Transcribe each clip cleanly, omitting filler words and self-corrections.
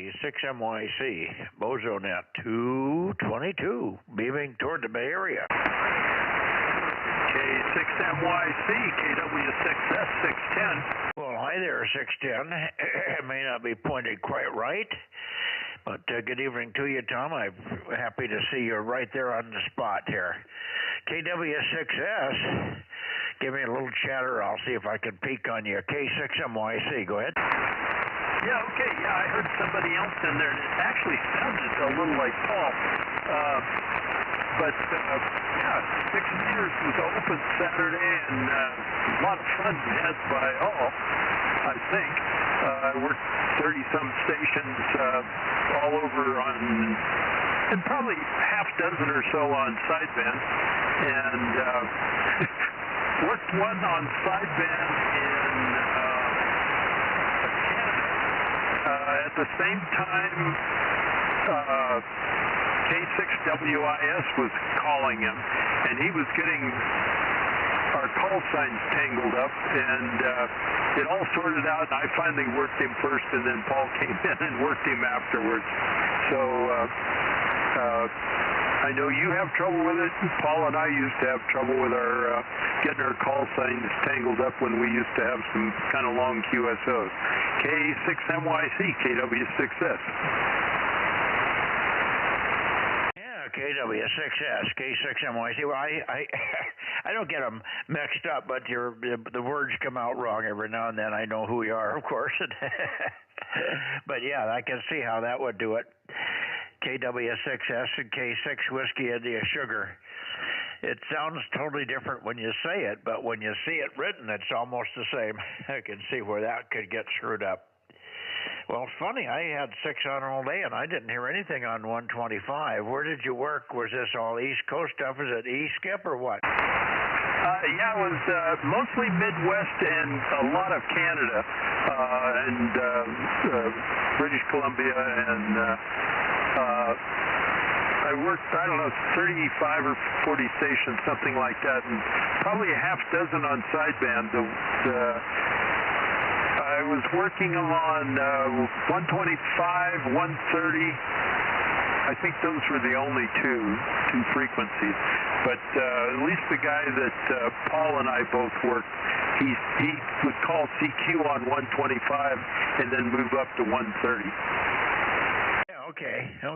KW6MYC, Bozo Net 222, beaming toward the Bay Area. K6MYC, KW6S 610. Well, hi there, 610. It may not be pointed quite right, but good evening to you, Tom. I'm happy to see you're right there on the spot here. KW6S, give me a little chatter. I'll see if I can peek on you. K6MYC, go ahead. Yeah, okay. Yeah, I heard somebody else in there, and it actually sounded a little like Paul. But 6 meters was open Saturday, and a lot of fun had by all, I think. I worked 30-some stations all over on, and probably half dozen or so on sideband, and worked one on sideband in Canada. At the same time, K6WIS was calling him, and he was getting our call signs tangled up, and it all sorted out, and I finally worked him first, and then Paul came in and worked him afterwards. So I know you have trouble with it. Paul and I used to have trouble with our getting our call signs tangled up when we used to have some kind of long QSOs. K6MYC, KW6S. KW6S, K6MYC. Well, I don't get them mixed up, but the words come out wrong every now and then. I know who you are, of course. But yeah, I can see how that would do it. KW6S and K6 Whiskey India Sugar. It sounds totally different when you say it, but when you see it written, it's almost the same. I can see where that could get screwed up. Well, it's funny. I had 6 on all day, and I didn't hear anything on 125. Where did you work? Was this all East Coast stuff? Is it E-Skip or what? Yeah, it was mostly Midwest and a lot of Canada and British Columbia. And I worked, I don't know, 35 or 40 stations, something like that, and probably a half dozen on sideband. I was working them on 125, 130. I think those were the only two frequencies. But at least the guy that Paul and I both worked, he would call CQ on 125 and then move up to 130. Yeah,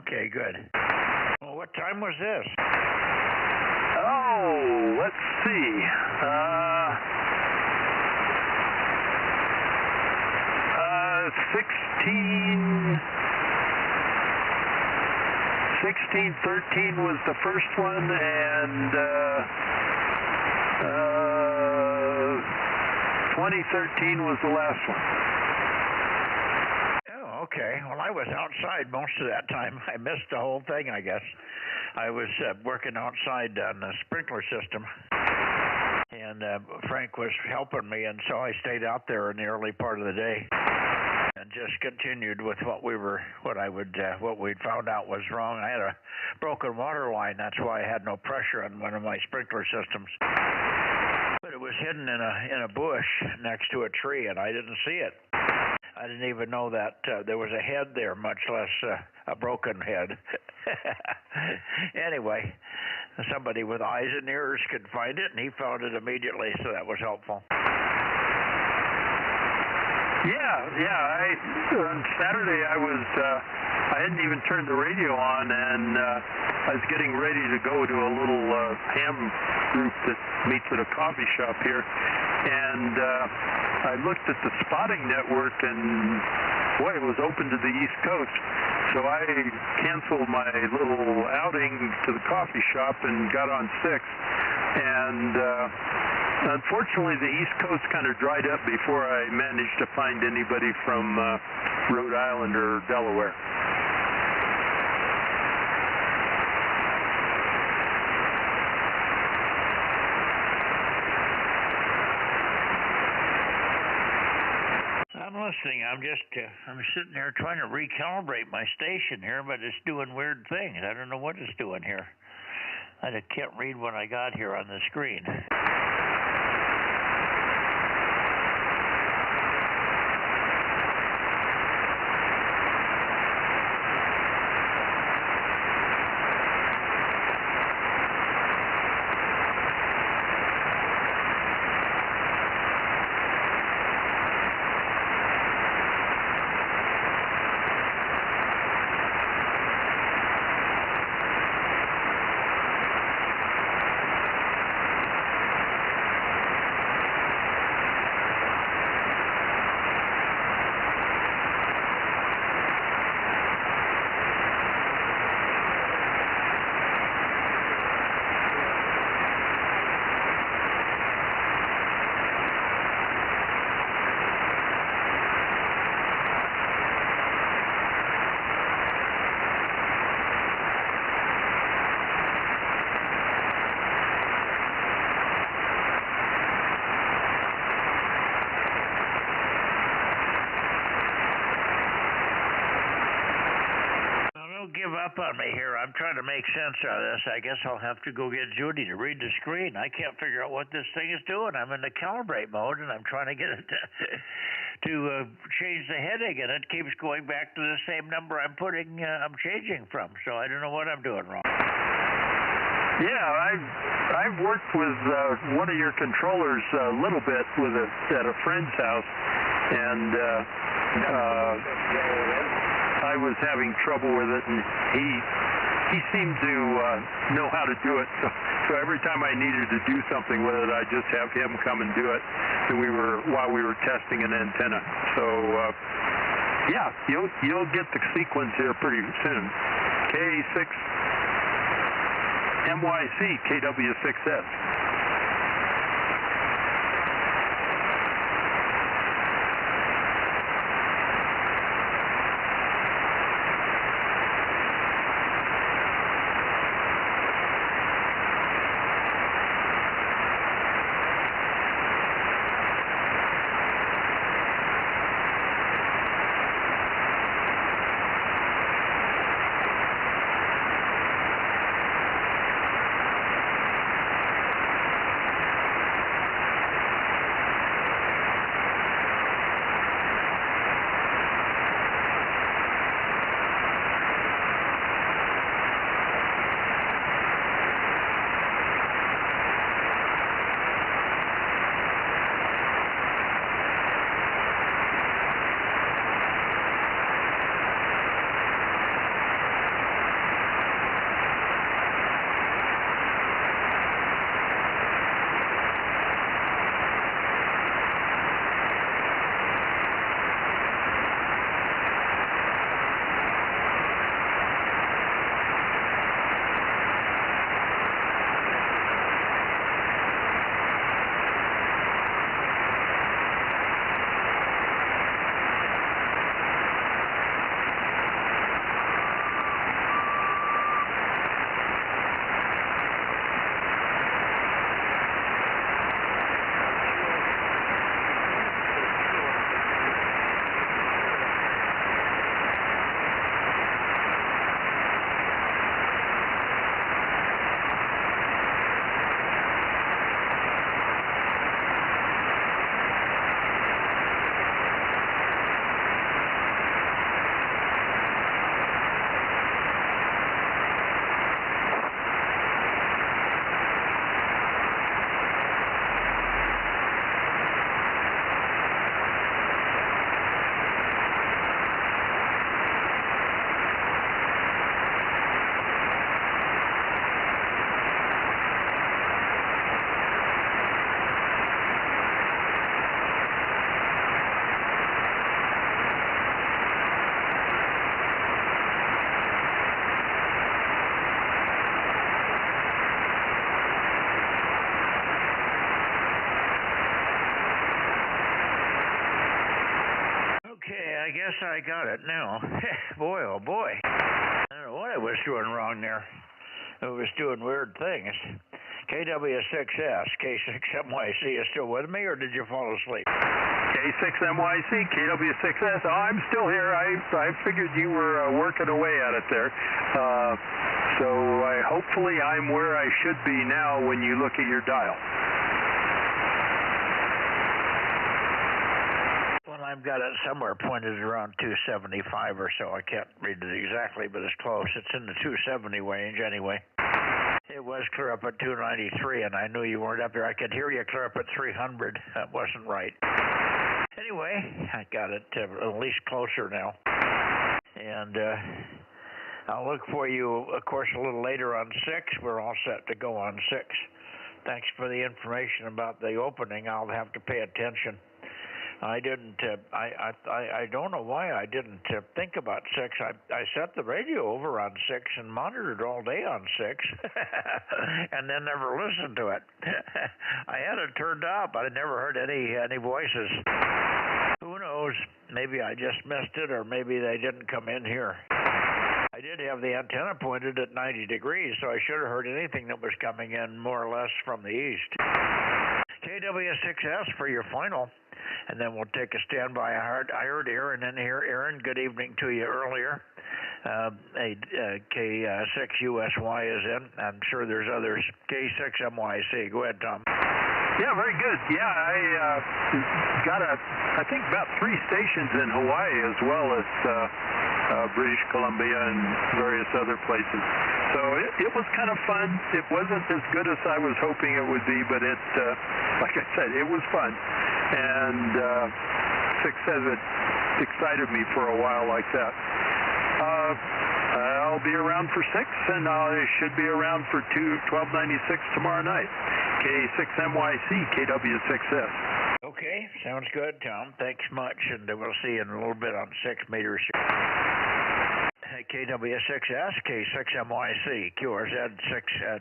okay, good. Well, what time was this? Oh, let's see. 1613 was the first one, and 2013 was the last one. Oh, okay. Well, I was outside most of that time. I missed the whole thing, I guess. I was working outside on the sprinkler system, and Frank was helping me, and so I stayed out there in the early part of the day and just continued with what we'd found out was wrong. I had a broken water line. That's why I had no pressure on one of my sprinkler systems. But it was hidden in a bush next to a tree, and I didn't see it. I didn't even know that there was a head there, much less a broken head. Anyway, somebody with eyes and ears could find it, and he found it immediately, so that was helpful. Yeah. On Saturday I hadn't even turned the radio on, and I was getting ready to go to a little ham group that meets at a coffee shop here, and I looked at the spotting network, and boy, it was open to the East Coast. So I canceled my little outing to the coffee shop and got on 6, and unfortunately, the East Coast kind of dried up before I managed to find anybody from Rhode Island or Delaware. I'm listening. I'm sitting here trying to recalibrate my station here, but it's doing weird things. I don't know what it's doing here. I can't read what I got here on the screen. give up on me here. I'm trying to make sense out of this. I guess I'll have to go get Judy to read the screen. I can't figure out what this thing is doing. I'm in the calibrate mode, and I'm trying to get it to change the heading, and it keeps going back to the same number I'm changing from. So I don't know what I'm doing wrong. Yeah, I've worked with one of your controllers a little bit at a friend's house, and I was having trouble with it, and he seemed to know how to do it. So every time I needed to do something with it, I just have him come and do it. And while we were testing an antenna. So yeah, you'll get the sequence here pretty soon. K6 MYC KW6S. I guess I got it now. Boy, oh boy. I don't know what I was doing wrong there. It was doing weird things. KW6S, K6MYC is still with me, or did you fall asleep? K6MYC, KW6S. Oh, I'm still here. I figured you were working away at it there. So hopefully I'm where I should be now when you look at your dial. Well, I've got it somewhere pointed around 275 or so. I can't read it exactly, but it's close. It's in the 270 range anyway. It was clear up at 293, and I knew you weren't up there. I could hear you clear up at 300. That wasn't right. Anyway, I got it at least closer now. And I'll look for you, of course, a little later on 6. We're all set to go on 6. Thanks for the information about the opening. I'll have to pay attention. I didn't, I don't know why I didn't think about 6. I set the radio over on 6 and monitored all day on 6 and then never listened to it. I had it turned off, but I never heard any voices. Who knows? Maybe I just missed it, or maybe they didn't come in here. I did have the antenna pointed at 90 degrees, so I should have heard anything that was coming in more or less from the east. KW6S for your final. And then we'll take a standby. I heard Aaron in here. Aaron, good evening to you earlier. K6USY is in. I'm sure there's others. K6MYC. Go ahead, Tom. Yeah, very good. Yeah, I got I think about 3 stations in Hawaii as well as British Columbia and various other places. So it was kind of fun. It wasn't as good as I was hoping it would be, but it, like I said, it was fun. And 6 says it excited me for a while like that. I'll be around for 6, and I should be around for 1296 tomorrow night. K6MYC, KW6S. Okay, sounds good, Tom. Thanks much, and we'll see you in a little bit on 6 meters. KW6S, K6MYC, QRZ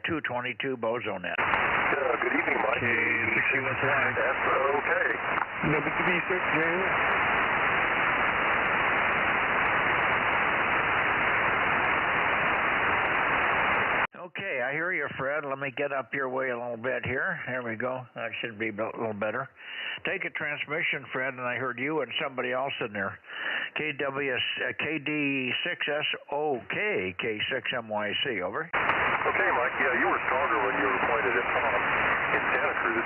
222 Bozo Net. Good evening, Mike. K6USY. That's okay. WB6J. Okay, I hear you, Fred. Let me get up your way a little bit here. There we go. That should be a little better. Take a transmission, Fred, and I heard you and somebody else in there. KD6SOK, K6MYC, over. Okay, Mike. Yeah, you were stronger when you were pointed at Tom in Santa Cruz.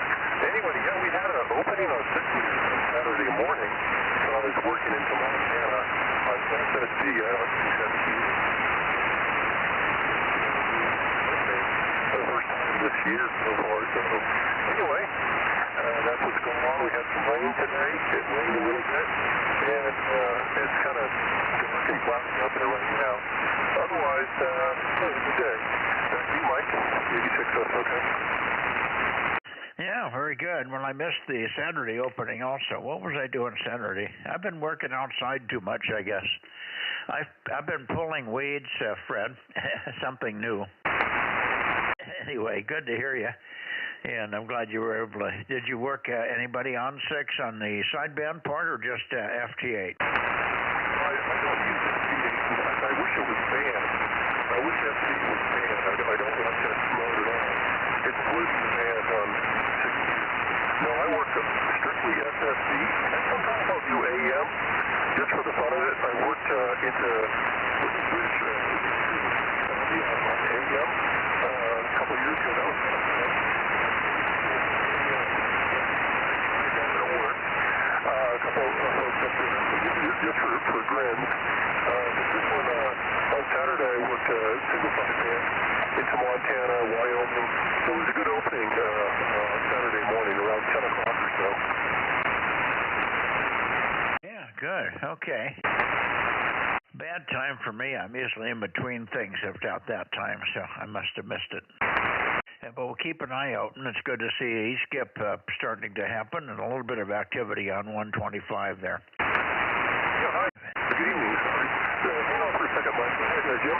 Anyway, yeah, we had an opening on 6 meters on Saturday morning. So I was working into Montana on SSD. This year so far. So anyway, that's what's going on. We had some rain today. It rained a little bit, and it's kind of dark and cloudy out there right now. Otherwise, it was a good day. Back to you, Mike. 86 okay. Yeah, very good. Well, I missed the Saturday opening also. What was I doing Saturday? I've been working outside too much, I guess. I've been pulling weeds, Fred. Something new. Anyway, good to hear you, and I'm glad you were able to. Did you work anybody on 6 on the sideband part, or just FT8? I don't use FT8. I wish it was banned. I wish FT8 was banned. I don't want that mode at all. It's polluting the band on 6 meters. No, I work strictly SSD, and sometimes I'll do AM just for the fun of it. I worked into British AM. A couple years ago, that was kind of fun. It'll work. A couple of folks up there, just for grins. This one, on Saturday, I worked single sideband into Montana, Wyoming. So it was a good opening on Saturday morning, around 10 o'clock or so. Yeah, good. Okay. Bad time for me. I'm usually in between things about that time, so I must have missed it. But we'll keep an eye out, and it's good to see E-skip starting to happen and a little bit of activity on 125 there. Yeah, hi. Good evening. Sorry. Hang on for a second, Mike. Go ahead, Jim.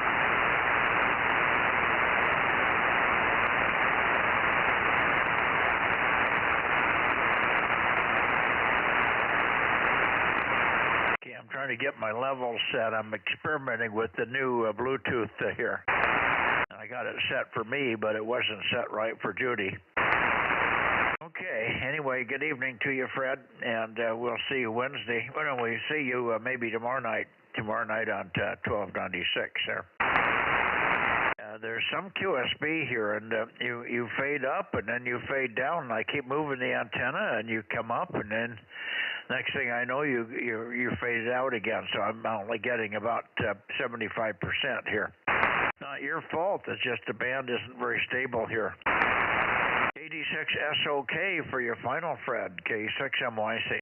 I'm trying to get my levels set. I'm experimenting with the new Bluetooth here. I got it set for me, but it wasn't set right for Judy. Okay, anyway, good evening to you, Fred, and we'll see you Wednesday. Well, no, we'll see you maybe tomorrow night on 1296 there. There's some QSB here, and you fade up, and then you fade down, and I keep moving the antenna, and you come up, and then next thing I know, you faded out again, so I'm only getting about 75% here. Not your fault, it's just the band isn't very stable here. 86SOK for your final, Fred, K6MYC.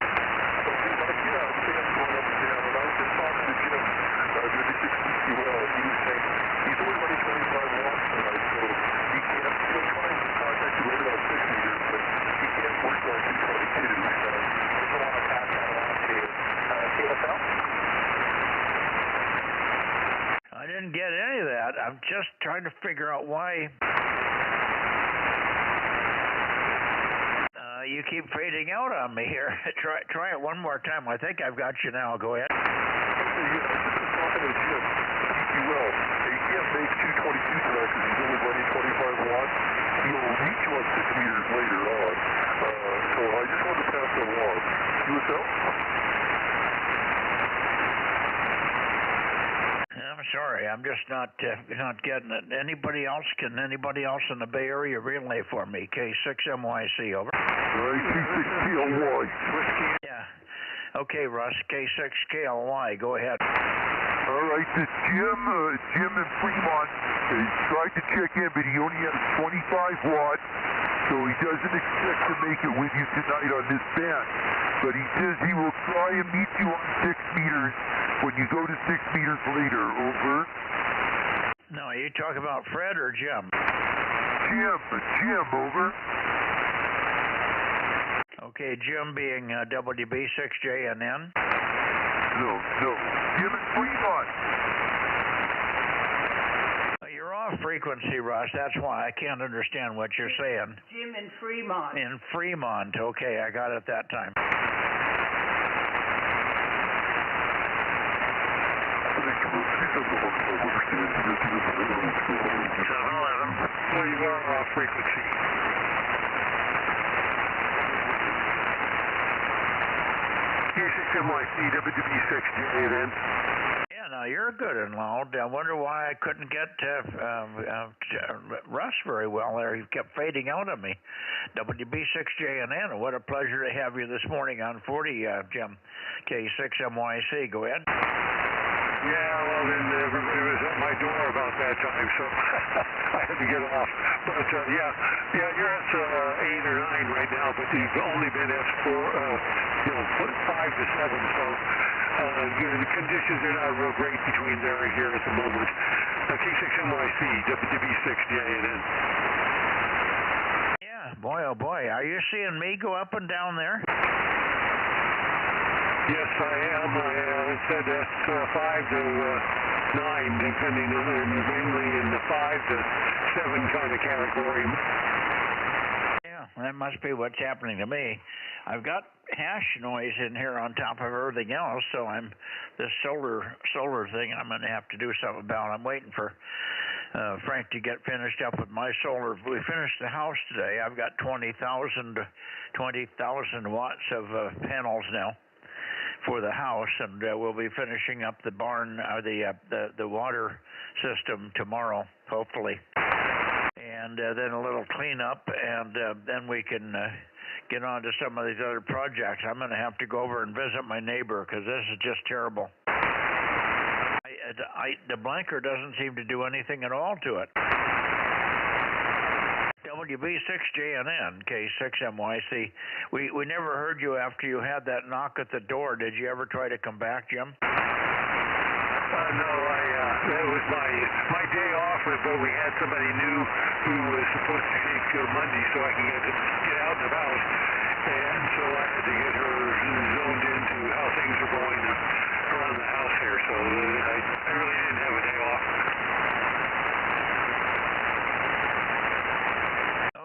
He's only running 25 watts tonight, so he can't, trying to contact you later on 6 meters, but he can't work on 222, so I just want to pass that along to you. See what's out? I didn't get any of that. I'm just trying to figure out why you keep fading out on me here. Try it one more time. I think I've got you now. Go ahead. Talking to Jim. He will. He can't make 222 tonight because he's only running 25 watts. He'll reach you on 6 meters later on. So I just wanted to pass that along. See what's up? I'm sorry, I'm just not getting it. Anybody else in the Bay Area relay for me? K6MYC, over. K6KLY. Yeah. Okay, Russ, K6KLY, go ahead. All right, this Jim in Fremont, he tried to check in, but he only has 25 watts, so he doesn't expect to make it with you tonight on this band. But he says he will try and meet you on 6 meters when you go to 6 meters later, over. No, you talk about Fred or Jim? Jim, over. Okay, Jim being WB6JNN? No, Jim in Fremont. You're off frequency, Russ. That's why I can't understand what you're saying. Jim in Fremont. In Fremont. Okay, I got it that time. 711. Well, you are off frequency. K6MYC, WB6JNN. Yeah, now you're good and loud. I wonder why I couldn't get Russ very well there. He kept fading out on me. WB6JNN, what a pleasure to have you this morning on 40, Jim. K6MYC, go ahead. Yeah, well, then everybody was at my door about that time, so I had to get off. But, yeah, you're at 8 or 9 right now, but you've only been at 5 to 7, so the conditions are not real great between there and here at the moment. K6MYC, WB6JNN. Yeah, boy, oh boy, are you seeing me go up and down there? Yes, I am. I said that's 5 to 9, depending on, mainly in the 5 to 7 kind of category. Yeah, that must be what's happening to me. I've got hash noise in here on top of everything else, so this solar thing I'm going to have to do something about. I'm waiting for Frank to get finished up with my solar. We finished the house today. I've got 20,000 watts of panels now for the house, and we'll be finishing up the barn, the water system tomorrow, hopefully. And then a little cleanup, and then we can get on to some of these other projects. I'm going to have to go over and visit my neighbor because this is just terrible. The blanker doesn't seem to do anything at all to it. WB6JNN, K6MYC. We never heard you after you had that knock at the door. Did you ever try to come back, Jim? No, that was my day off, but we had somebody new who was supposed to take Monday so I can get out and about. And so I had to get her zoned into how things are going around the house here. So I really didn't have a day off.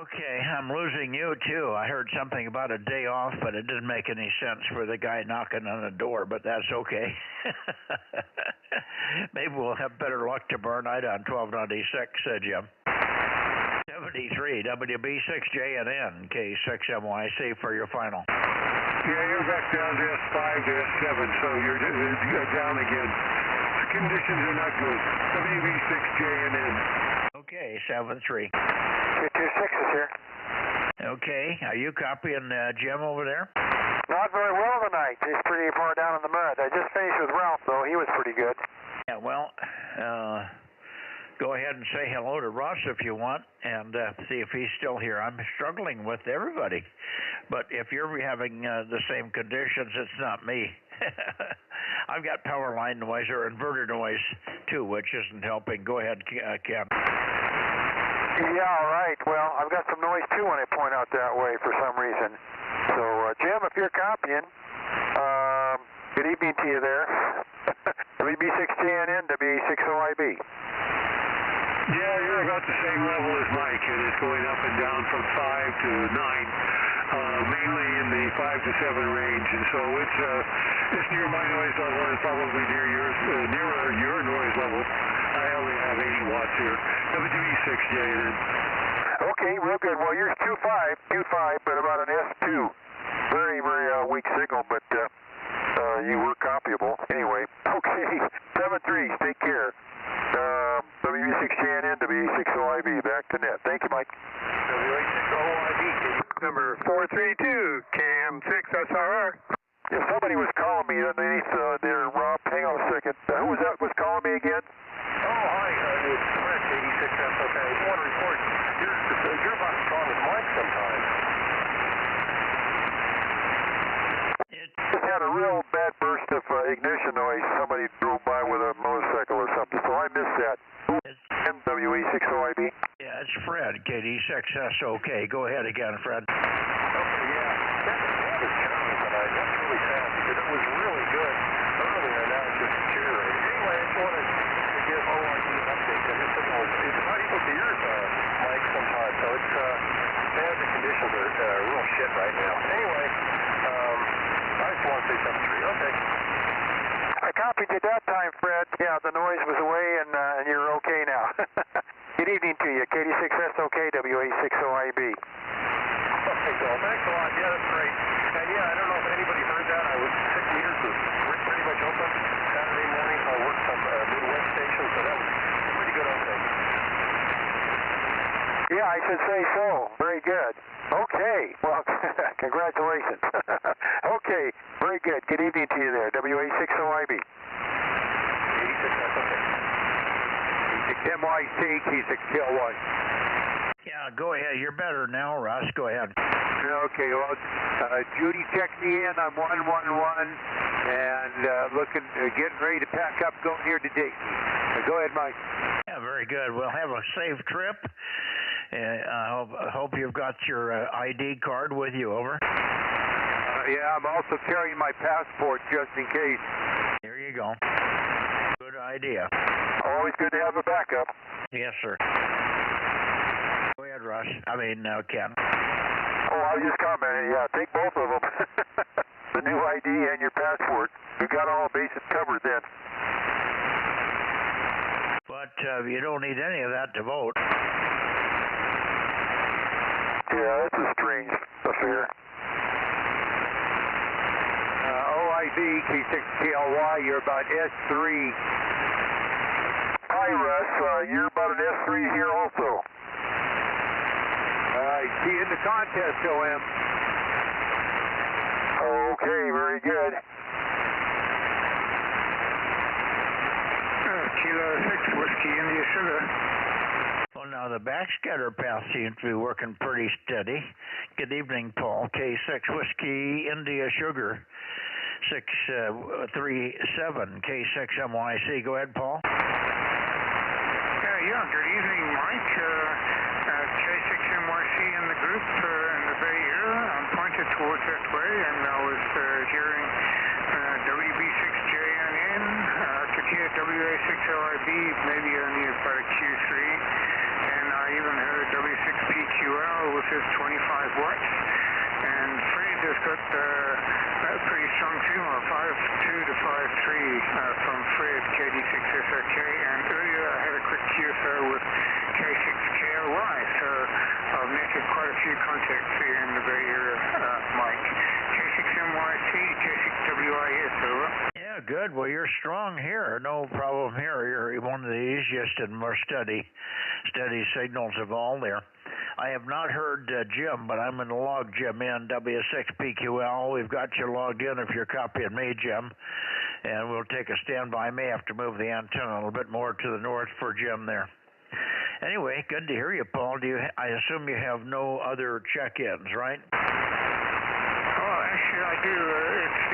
Okay, I'm losing you too. I heard something about a day off, but it didn't make any sense for the guy knocking on the door, but that's okay. Maybe we'll have better luck tomorrow night on 1296, Jim. 73, WB6JNN, K6MYC for your final. Yeah, you're back down to S5 to S7, so you're down again. The conditions are not good. WB6JNN. Okay, 73. 226 is here. Okay, are you copying Jim over there? Not very well tonight. He's pretty far down in the mud. I just finished with Ralph, though. He was pretty good. Yeah, well, go ahead and say hello to Russ if you want and see if he's still here. I'm struggling with everybody, but if you're having the same conditions, it's not me. I've got power line noise or inverter noise, too, which isn't helping. Go ahead, Ken. Yeah, all right. Well, I've got some noise, too, when I point out that way for some reason. So, Jim, if you're copying, good evening to you there. WB6JNN, WA6OIB. Yeah, you're about the same level as Mike, and it's going up and down from 5 to 9, mainly in the 5 to 7 range, and so it's near my noise level and probably nearer your noise level. I only have 80 watts here. WB6JNN. Okay, real good. Well, yours 2.5, but about an S2. Very, very weak signal, but you were copyable. Anyway, okay, 7-3, take care. WA6JNN, WA6OIB, back to net. Thank you, Mike. WA6OIB, number 432, Cam 6SRR. Yeah, somebody was calling me underneath there, Rob. Hang on a second. Who was that was calling me again? Oh, hi, it's Fred, 86S. Okay, I just want to report, you're about as strong as Mike sometimes. Just had a real bad burst of ignition noise. Somebody drove by with a motorcycle or something, so I missed that. MWA6OIB. Yeah, it's Fred, KD6SOK. Go ahead again, Fred. Okay, yeah. That was terrible tonight. That's really sad because it was really good earlier, and now it's just deteriorating. Anyway, I just wanted to give OIB an update. And this signal is not equal to yours, Mike, sometimes. So it's, man, the conditions are real shit right now. Anyway, I just want to say 7-3. Okay. I copied you that time, Fred. Yeah, the noise was away, and you're okay now. Good evening to you. KD6SOK, WA6OIB. Okay, so thanks a lot. Yeah, that's great. And yeah, I don't know if anybody heard that. I was 6 meters was pretty much open. Saturday morning, I worked some Midwest stations, so that was a pretty good update. Yeah, I should say so. Very good. Okay. Well, congratulations. Okay. Very good. Good evening to you there. WA6OIB. 86, that's okay. K6MYC, K6KLY. Yeah, go ahead. You're better now, Russ. Go ahead. Okay, well, Judy checked me in. I'm 111 and getting ready to pack up, going here to Dayton. Go ahead, Mike. Yeah, very good. Well, have a safe trip. I hope you've got your ID card with you. Over. Yeah, I'm also carrying my passport just in case. Here you go. Good idea. Always good to have a backup. Yes, sir. Go ahead, Russ. Ken. Oh, I was just commenting. Yeah, take both of them. The new ID and your passport. You got all bases covered then. But you don't need any of that to vote. Yeah, that's a strange affair. OIB, K6KLY, you're about S3. Hi, Russ. You're about an S3 here also. I see in the contest, OM. Okay, very good. Kilo 6, Whiskey India Sugar. Well, now the backscatter path seems to be working pretty steady. Good evening, Paul. K6 Whiskey India Sugar 637 K6MYC. Go ahead, Paul. Yeah, good evening, Mike. K6MYC in the group in the Bay Area. I'm pointed towards that way, and I was hearing WB6JNN. I could hear WA6OIB, maybe only about a Q3. And I even heard W6PQL with his 25 watts. And Fred has got a pretty strong signal, 5.2 to 5.3 from Fred, KD6SOK. And earlier I had a quick QSO with K6KLY, so I've netted quite a few contacts here in the Bay Area, Mike. K6MYC, K6WIS, over. Yeah, good. Well, you're strong here. No problem here. You're one of the easiest and more steady signals of all there. I have not heard Jim, but I'm going to log Jim in, W6PQL. We've got you logged in if you're copying me, Jim. And we'll take a standby. May have to move the antenna a little bit more to the north for Jim there. Anyway, good to hear you, Paul. I assume you have no other check-ins, right? Well, actually, I do. It's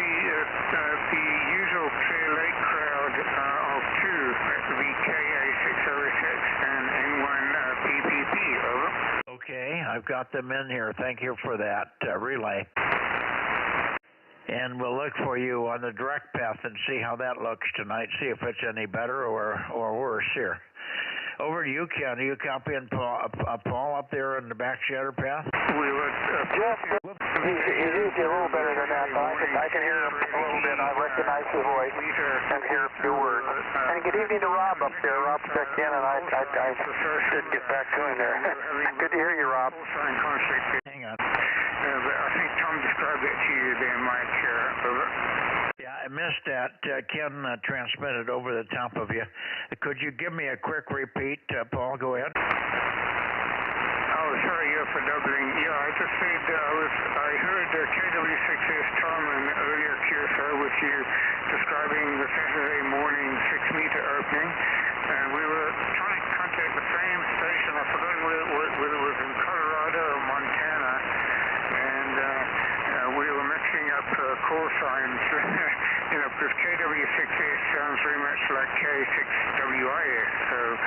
the usual Clear Lake crowd of two. That would be KA606 and N1 PPP, over. Okay, I've got them in here. Thank you for that relay. And we'll look for you on the direct path and see how that looks tonight, see if it's any better or worse here. Over to you, Ken. Are you copying Paul up there in the back shatter path? We would. He's usually a little better than that. I can hear him a little bit. I recognize the voice and hear a few words. And good evening to Rob up there. Rob checked in, and I didn't get back to him there. Good to hear you, Rob. Hang on. But I think Tom described it to you there, Mike. Over. Yeah, I missed that. Ken transmitted over the top of you. Could you give me a quick repeat, Paul? Go ahead. Oh, sorry, yeah, for doubling. Yeah, I just said I heard KW6's Tom in the earlier QSO with you describing the Saturday morning 6-meter opening, and we were trying to contact the same station. I forgot whether it was in Colorado or Montana, and we were mixing up call signs. Because KW6S sounds very much like K6WIS. So,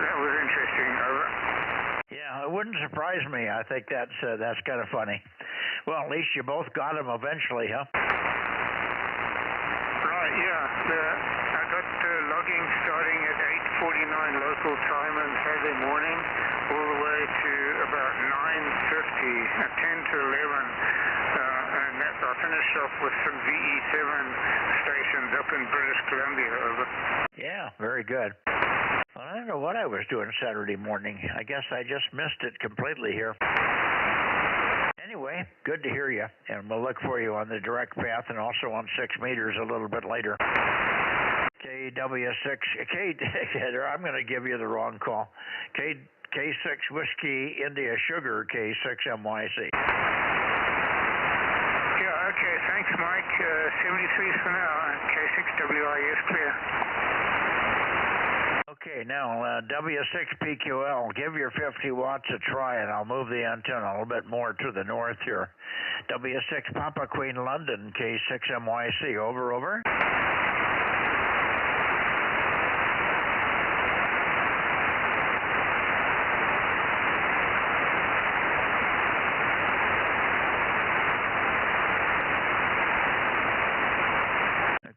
that was interesting. Yeah, it wouldn't surprise me. I think that's kind of funny. Well, at least you both got them eventually, huh? Right, yeah. I got logging starting at 8:49 local time on Saturday morning, all the way to about 9:50, 10 to 11. And I finished off with some VE7 stations up in British Columbia. Over. Yeah, very good. Well, I don't know what I was doing Saturday morning. I guess I just missed it completely here. Anyway, good to hear you, and we'll look for you on the direct path and also on 6 meters a little bit later. I'm going to give you the wrong call. K6 Whiskey India Sugar K6MYC. Yeah, okay, thanks, Mike. 73 for now. K6WI is clear. Okay, now W6PQL, give your 50 watts a try, and I'll move the antenna a little bit more to the north here. W6 Papa Queen London, K6MYC, over, over.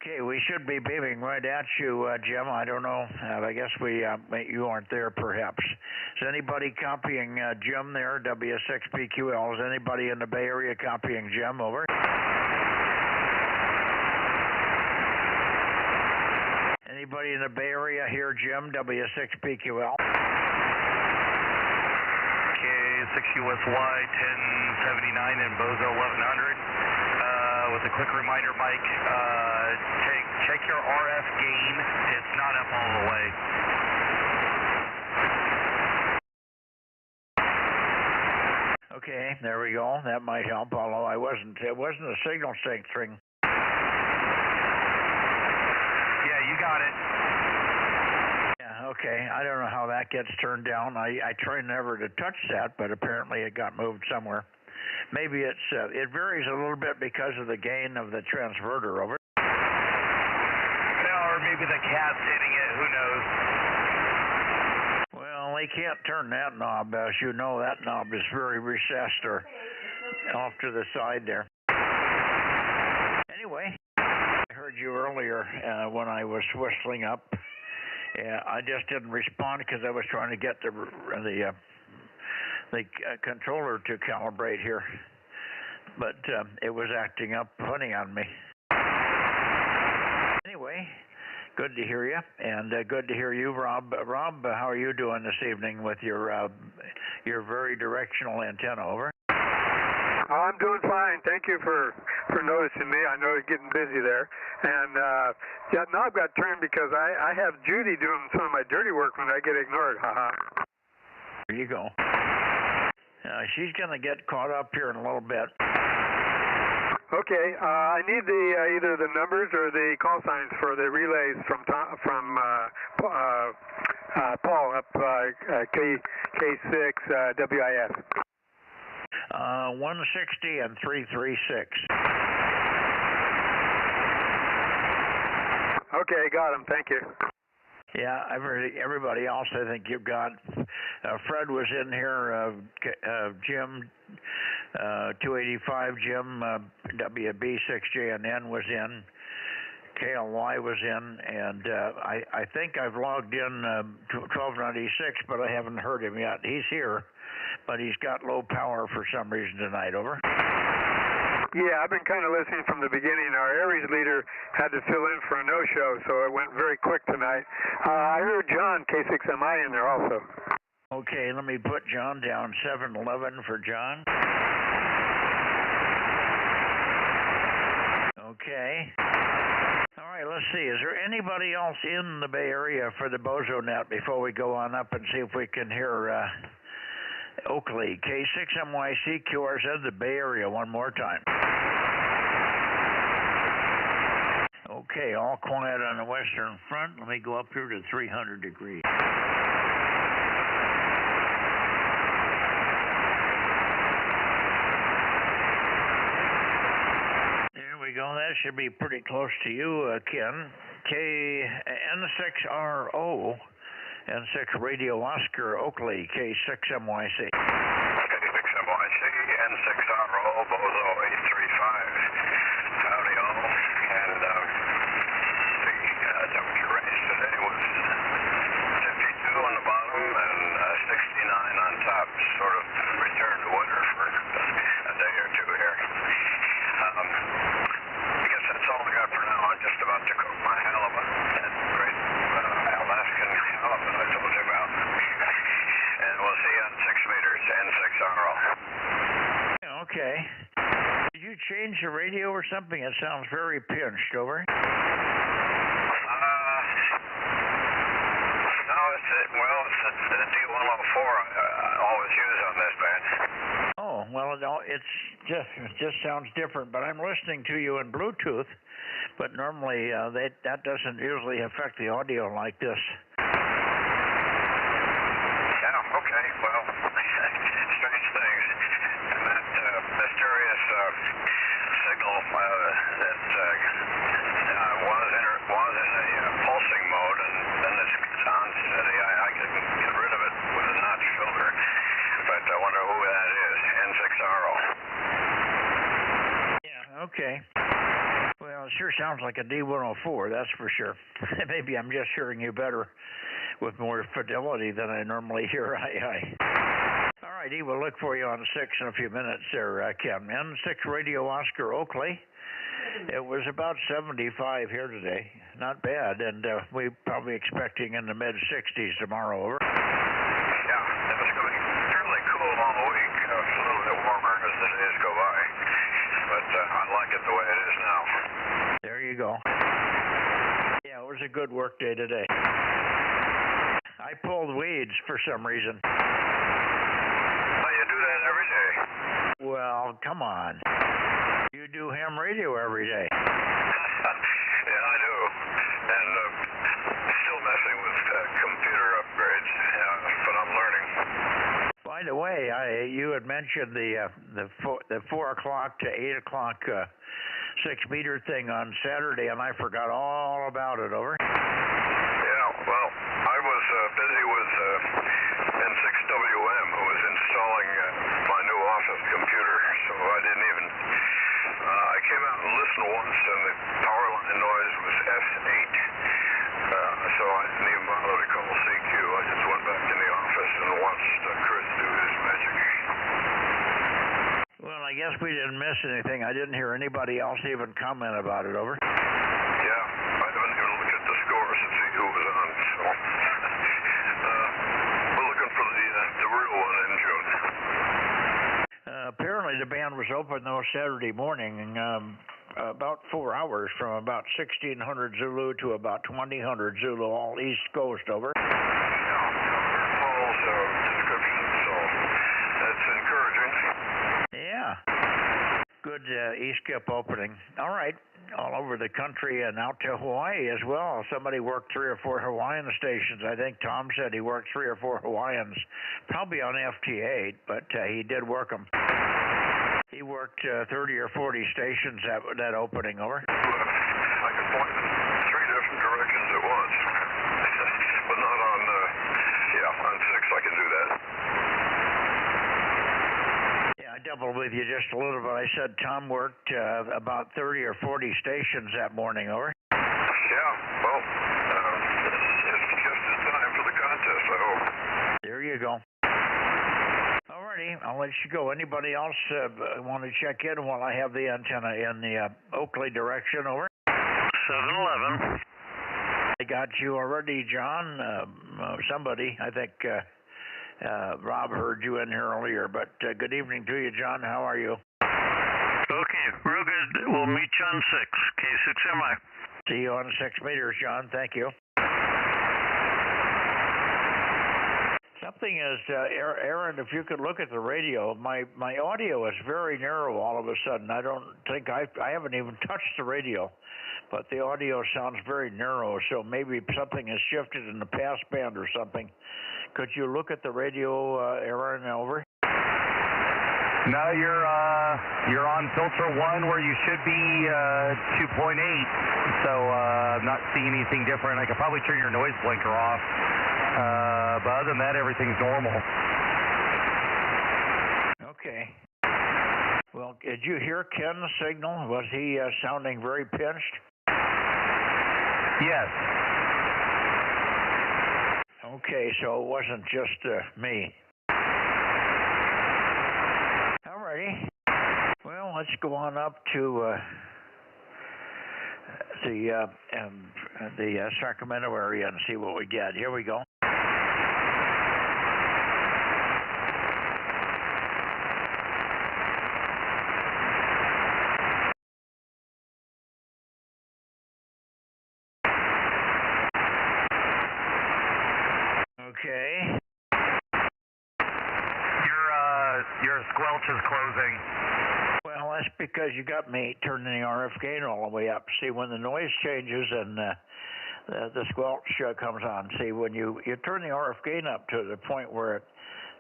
Okay, we should be beaming right at you, Jim. I don't know. I guess you aren't there, perhaps. Is anybody copying Jim there, W6PQL? Is anybody in the Bay Area copying Jim? Over. Anybody in the Bay Area here, Jim, W6PQL? K6USY 1079 and Bozo 1100. With a quick reminder, Mike, check your RF gain. It's not up all the way. Okay, there we go. That might help, although it wasn't a signal strength thing. Yeah, you got it. Yeah, okay. I don't know how that gets turned down. I try never to touch that, but apparently it got moved somewhere. Maybe it varies a little bit because of the gain of the transverter, over. No, or maybe the cat's hitting it, who knows? Well, they can't turn that knob. As you know, that knob is very recessed or off to the side there. Anyway, I heard you earlier when I was whistling up. I just didn't respond because I was trying to get the controller to calibrate here, but it was acting up funny on me. Anyway, good to hear you, and good to hear you, Rob. Rob, how are you doing this evening with your very directional antenna, over? I'm doing fine. Thank you for noticing me. I know it's getting busy there. And that knob got turned because I have Judy doing some of my dirty work when I get ignored. Haha. There you go. She's going to get caught up here in a little bit. Okay, I need either the numbers or the call signs for the relays from Paul up K6 WIS. 160 and 336. Okay, got them. Thank you. Yeah, everybody else I think you've got. Fred was in here, Jim, 285, Jim, WB6JNN was in, KLY was in, and I think I've logged in 1296, but I haven't heard him yet. He's here, but he's got low power for some reason tonight, over. Yeah, I've been kind of listening from the beginning. Our Aries leader had to fill in for a no-show, so it went very quick tonight. I heard John, K6MI, in there also. Okay, let me put John down, 711 for John. Okay. All right, let's see. Is there anybody else in the Bay Area for the Bozo Net before we go on up and see if we can hear Oakley, K6MYC, QRZ, the Bay Area one more time. Okay, all quiet on the western front. Let me go up here to 300 degrees. There we go. That should be pretty close to you, Ken. N6RO, N6 Radio Oscar, Oakley, K6MYC. K6MYC, N6RO, Bozo 835. Howdy all. And the temperature range today was 52 on the bottom and 69 on top. Sort of return to winter for a day or two here. I guess that's all I got for now. I'm just about to cook my halibut, that great Alaskan halibut I told you about. And we'll see you on 6 meters, N6RO. Okay. Did you change the radio or something? It sounds very pinched, over. No, it's the D104 I always use on this band. Oh, well, no, it just sounds different, but I'm listening to you in Bluetooth, but normally that doesn't usually affect the audio like this. Yeah, okay, well, strange things. And that mysterious signal that was in a pulsing mode, and then it sounds steady. I can get rid of it with a notch filter, but I wonder who that is. N6RO. Yeah, okay. Well, it sure sounds like a D104, that's for sure. Maybe I'm just hearing you better with more fidelity than I normally hear. All righty, we'll look for you on 6 in a few minutes there, Ken. N6 Radio Oscar, Oakley. It was about 75 here today. Not bad, and we're probably expecting in the mid-60s tomorrow, over. Yeah, it was going to be fairly cool all week. A little bit warmer as the days go by. But I like it the way it is now. There you go. Yeah, it was a good work day today. I pulled weeds for some reason. Well, you do that every day. Well, come on. You do ham radio every day. Yeah, I do. And still messing with computer upgrades. Yeah, but I'm learning. By the way, you had mentioned the 4 o'clock to 8 o'clock 6-meter thing on Saturday, and I forgot all about it, over. Yeah, well, I was busy with N6WM, who was installing my new office computer, so I didn't even... I came out and listened once, and the power line noise was S8, so I didn't even bother to call CQ. I just went back in the office and watched Chris do his magic. Well, I guess we didn't miss anything. I didn't hear anybody else even comment about it, over. Yeah, I haven't even looked at the scores to see who was on, so we're looking for the real one in June. Apparently the band was open, though, Saturday morning, about 4 hours, from about 1600 Zulu to about 2000 Zulu, all East Coast, over. Yeah, Paul's description, so that's encouraging. Yeah. Good E-skip opening. All right. All over the country and out to Hawaii as well. Somebody worked 3 or 4 Hawaiian stations. I think Tom said he worked 3 or 4 Hawaiians, probably on FT8, but he did work them. He worked 30 or 40 stations that opening, over. I could point in 3 different directions at once, but not on, on 6 I can do that. I doubled with you just a little bit. I said Tom worked about 30 or 40 stations that morning, over. Yeah, well, it's just in time for the contest, I hope. There you go. Alrighty, I'll let you go. Anybody else want to check in while I have the antenna in the Oakley direction, over? 711. I got you already, John. Somebody, I think... Rob heard you in here earlier, but good evening to you, John. How are you? Okay, real good. We'll meet you on 6, K6MI. See you on 6 meters, John. Thank you. Something is, Aaron, if you could look at the radio, my audio is very narrow all of a sudden. I don't think I haven't even touched the radio, but the audio sounds very narrow, so maybe something has shifted in the passband or something. Could you look at the radio, Aaron, over? No, you're on filter 1 where you should be 2.8, so I'm not seeing anything different. I could probably turn your noise blinker off, but other than that, everything's normal. Okay. Well, did you hear Ken's signal? Was he sounding very pinched? Yes. Okay, so it wasn't just me. Alrighty. Well, let's go on up to the Sacramento area and see what we get. Here we go. Okay. Your squelch is closing. Well, that's because you got me turning the RF gain all the way up. See, when the noise changes and the squelch comes on, see, when you turn the RF gain up to the point where it's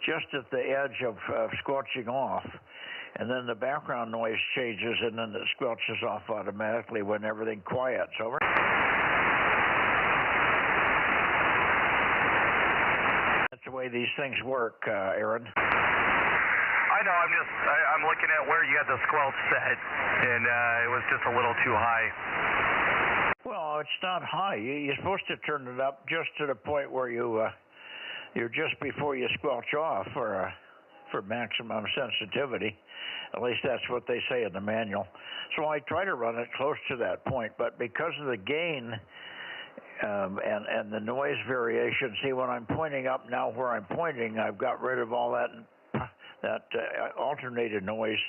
just at the edge of squelching off, and then the background noise changes, and then it squelches off automatically when everything quiets. Over. That's the way these things work, Aaron. I know, I'm looking at where you had the squelch set, and it was just a little too high. Well, it's not high. You're supposed to turn it up just to the point where you're just before you squelch off for maximum sensitivity. At least that's what they say in the manual. So I try to run it close to that point, but because of the gain and the noise variation, see, when I'm pointing up now where I'm pointing, I've got rid of all that alternated noise,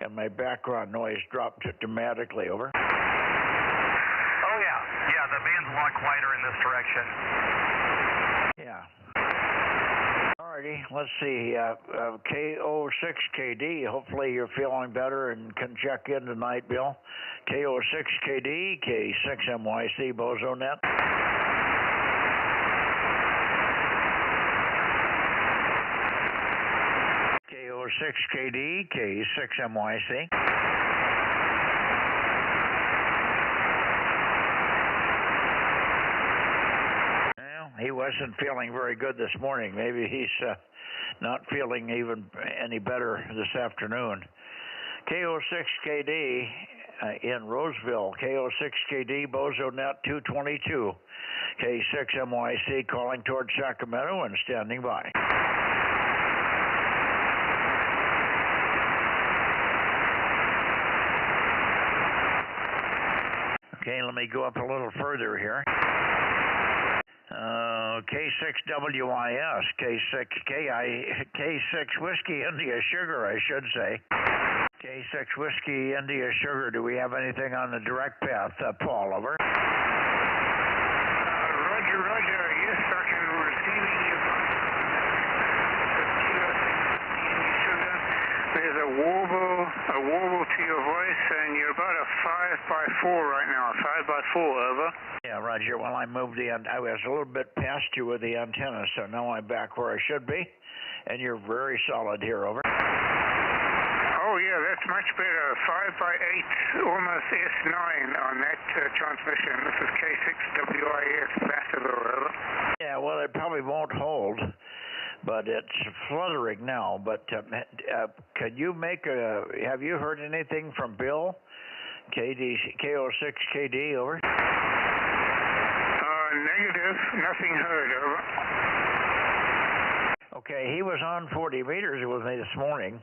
and my background noise dropped dramatically. Over. Oh yeah, the band's a lot quieter in this direction. Yeah. Alrighty, let's see. KO6KD. Hopefully you're feeling better and can check in tonight, Bill. KO6KD, K6MYC, Bozo Net. KO6KD, K6MYC. Well, he wasn't feeling very good this morning. Maybe he's not feeling even any better this afternoon. KO6KD in Roseville. KO6KD, Bozo Net 222. K6MYC calling towards Sacramento and standing by. Okay, let me go up a little further here. K6WIS, K6 Whiskey India Sugar, I should say. K6 Whiskey India Sugar, do we have anything on the direct path? Paul, over. Roger. Yes, I can receiving you. There's a warble to your voice, and you're about a 5x4 right now, 5x4, over. Yeah, Roger. Well, I moved the end. I was a little bit past you with the antenna, so now I'm back where I should be, and you're very solid here, over. Oh, yeah, that's much better. 5x8, almost S9 on that transmission. This is K6WIS, Basseville, over. Yeah, well, it probably won't hold, but it's fluttering now. But can you make have you heard anything from Bill? KO6KD, over. Negative, nothing heard, over. Okay, he was on 40 meters with me this morning,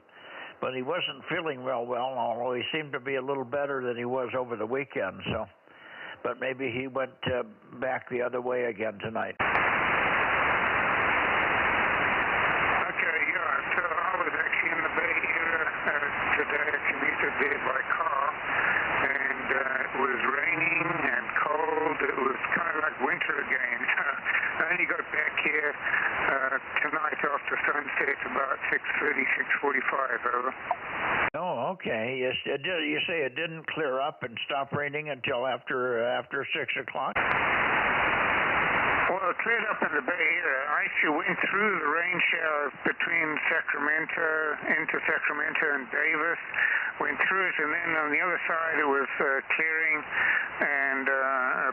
but he wasn't feeling well, although he seemed to be a little better than he was over the weekend, so. But maybe he went back the other way again tonight. Okay, yeah, so I was actually in the Bay Area today. I commuted there by only got back here tonight after sunset, about 6:30, 6:45, over. Oh, okay. Yes, it did. You say it didn't clear up and stop raining until after 6 o'clock? Well, it cleared up in the Bay Area. I actually went through the rain showers between into Sacramento and Davis, went through it, and then on the other side it was clearing and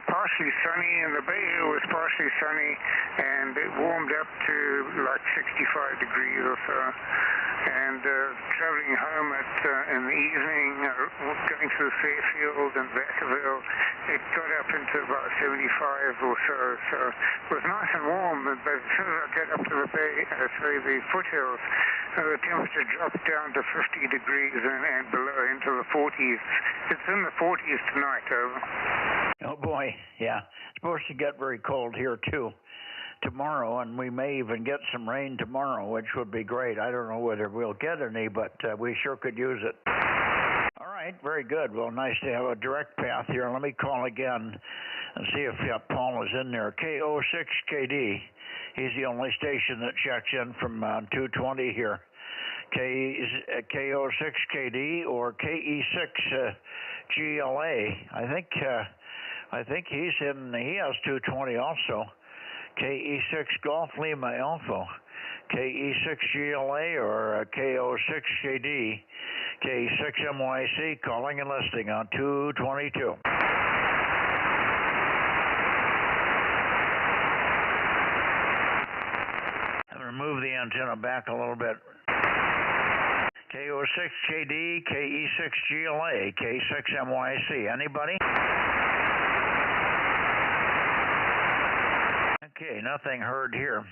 partially sunny, and the Bay Area was partially sunny, and it warmed up to like 65 degrees or so. And traveling home in the evening, going through Fairfield and Vacaville, it got up into about 75 or so. So it was nice and warm, but as soon as I got up to the foothills, the temperature dropped down to 50 degrees and below into the 40s. It's in the 40s tonight, over. Oh boy, yeah. It's supposed to get very cold here too tomorrow, and we may even get some rain tomorrow, which would be great. I don't know whether we'll get any, but we sure could use it. All right, very good. Well, nice to have a direct path here. Let me call again and see if Paul is in there. KO6KD. He's the only station that checks in from 220 here. KO6KD or KE6GLA. I think he's in. He has 220 also. KE6 Golf Lima Alpha, KE6GLA or KO6KD, KE6MYC calling and listening on 222. I'm going to move the antenna back a little bit. KO6KD, KE6GLA, K6MYC. Anybody? Okay, nothing heard here.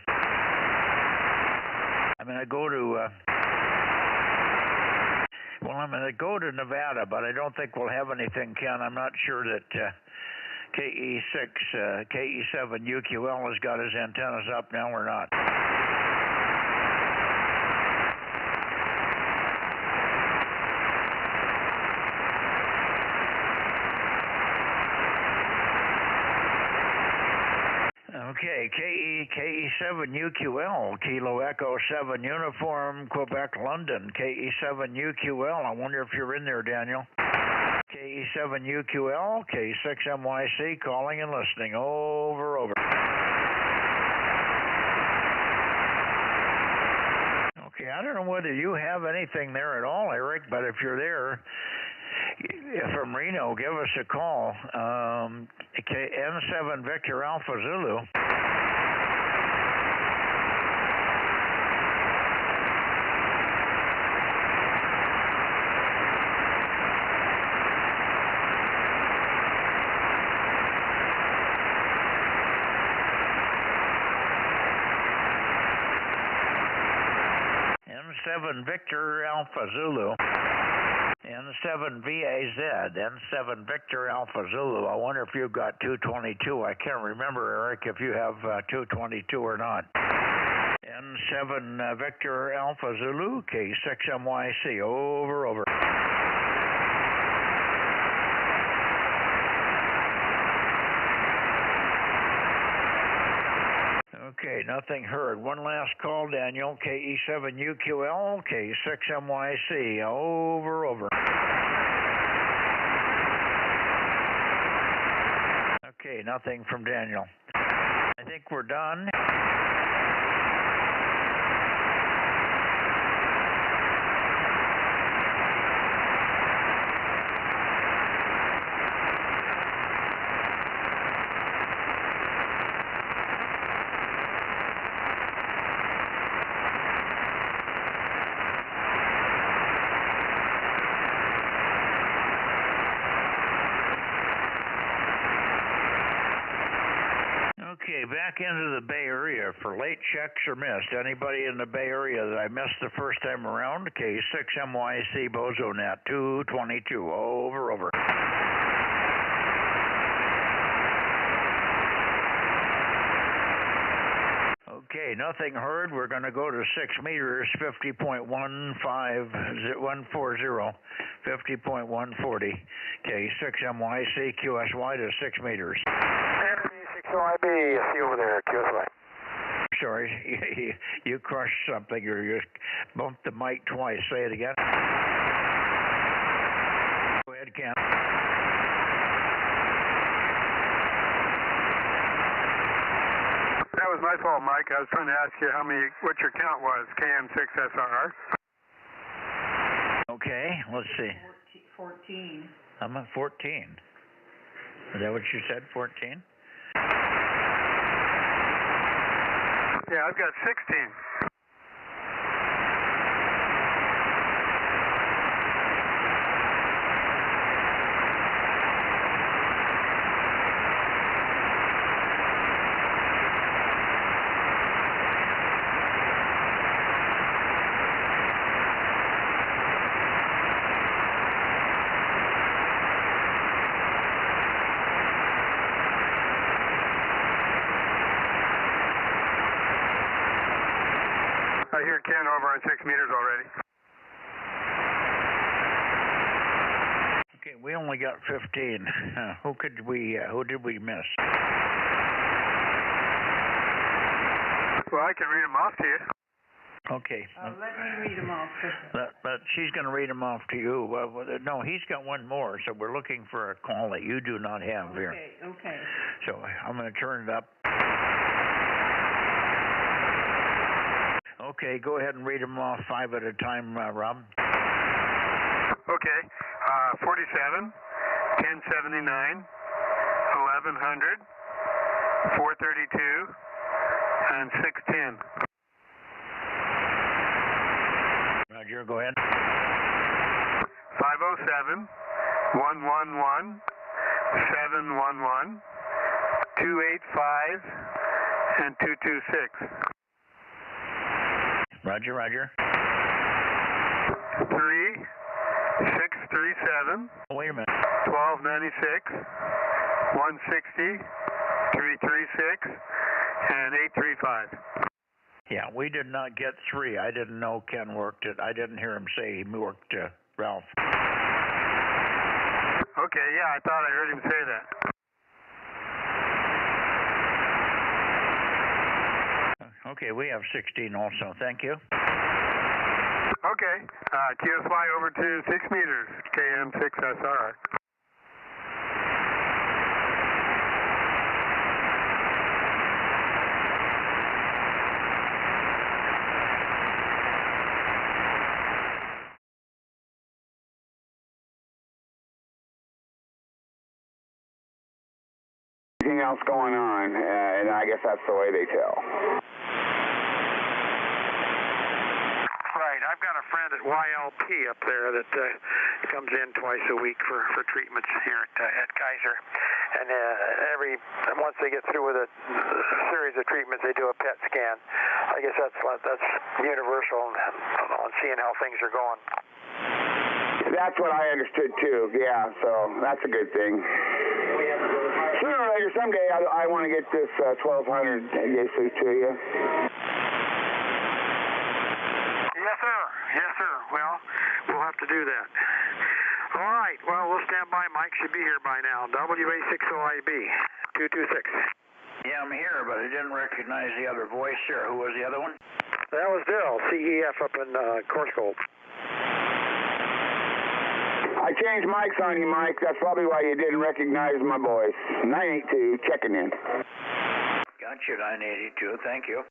I'm going to go to Nevada, but I don't think we'll have anything, Ken. I'm not sure that KE7 UQL has got his antennas up now or not. Okay, KE7 UQL, Kilo Echo 7 Uniform, Quebec, London. KE7 UQL, I wonder if you're in there, Daniel. KE7 UQL, K6MYC, calling and listening. Over. Okay, I don't know whether you have anything there at all, Eric, but if you're there, from Reno, give us a call. N7 Victor Alpha Zulu. N7 Victor Alpha Zulu. N7 VAZ, N7 Victor Alpha Zulu. I wonder if you've got 222. I can't remember, Eric, if you have 222 or not. N7 Victor Alpha Zulu, K6MYC. Over. Okay, nothing heard. One last call, Daniel. KE7 UQL, K6MYC. Over. Okay, nothing from Daniel. I think we're done. Okay, back into the Bay Area for late checks or missed. Anybody in the Bay Area that I missed the first time around? K6MYC Bozo Net 222. Over. Okay, nothing heard. We're going to go to 6 meters, 50.140, 50.140. K6MYC QSY to 6 meters. K6YB, see you over there, QSY. Sorry, you crushed something or you bumped the mic twice. Say it again. Go ahead, Ken. That was my fault, Mike. I was trying to ask you what your count was, KM6SRR. Okay, let's see. 14. I'm at 14. Is that what you said, 14? Yeah, I've got 16. I hear Ken over on 6 meters already. Okay, we only got 15. Who did we miss? Well, I can read them off to you. Okay. Let me read them off. But she's going to read them off to you. No, he's got one more, so we're looking for a call that you do not have here. Okay. So I'm going to turn it up. Okay, go ahead and read them off 5 at a time, Rob. Okay, 47, 1079, 1100, 432, and 610. Roger, go ahead. 507, 111, 711, 285, and 226. Roger. 3, 637, Oh, wait a minute. 1296, 160, 336, and 835. Yeah, we did not get 3. I didn't know Ken worked it. I didn't hear him say he worked Ralph. Okay, yeah, I thought I heard him say that. Okay, we have 16 also. Thank you. Okay, QSY over to 6 meters, KM6SR. Anything else going on, and I guess that's the way they tell. Right, I've got a friend at YLP up there that comes in twice a week for treatments here at Kaiser, and once they get through with a series of treatments, they do a PET scan. I guess that's universal on seeing how things are going. That's what I understood too. Yeah, so that's a good thing. Sooner or later, someday, I want to get this 1200 Jesus to you. Yes, sir. Well, we'll have to do that. All right. Well, we'll stand by. Mike should be here by now. WA60IB 226. Yeah, I'm here, but I didn't recognize the other voice here. Who was the other one? That was Daryl, CEF up in Corscope. I changed mics on you, Mike. That's probably why you didn't recognize my voice. 982, checking in. Got you, 982. Thank you.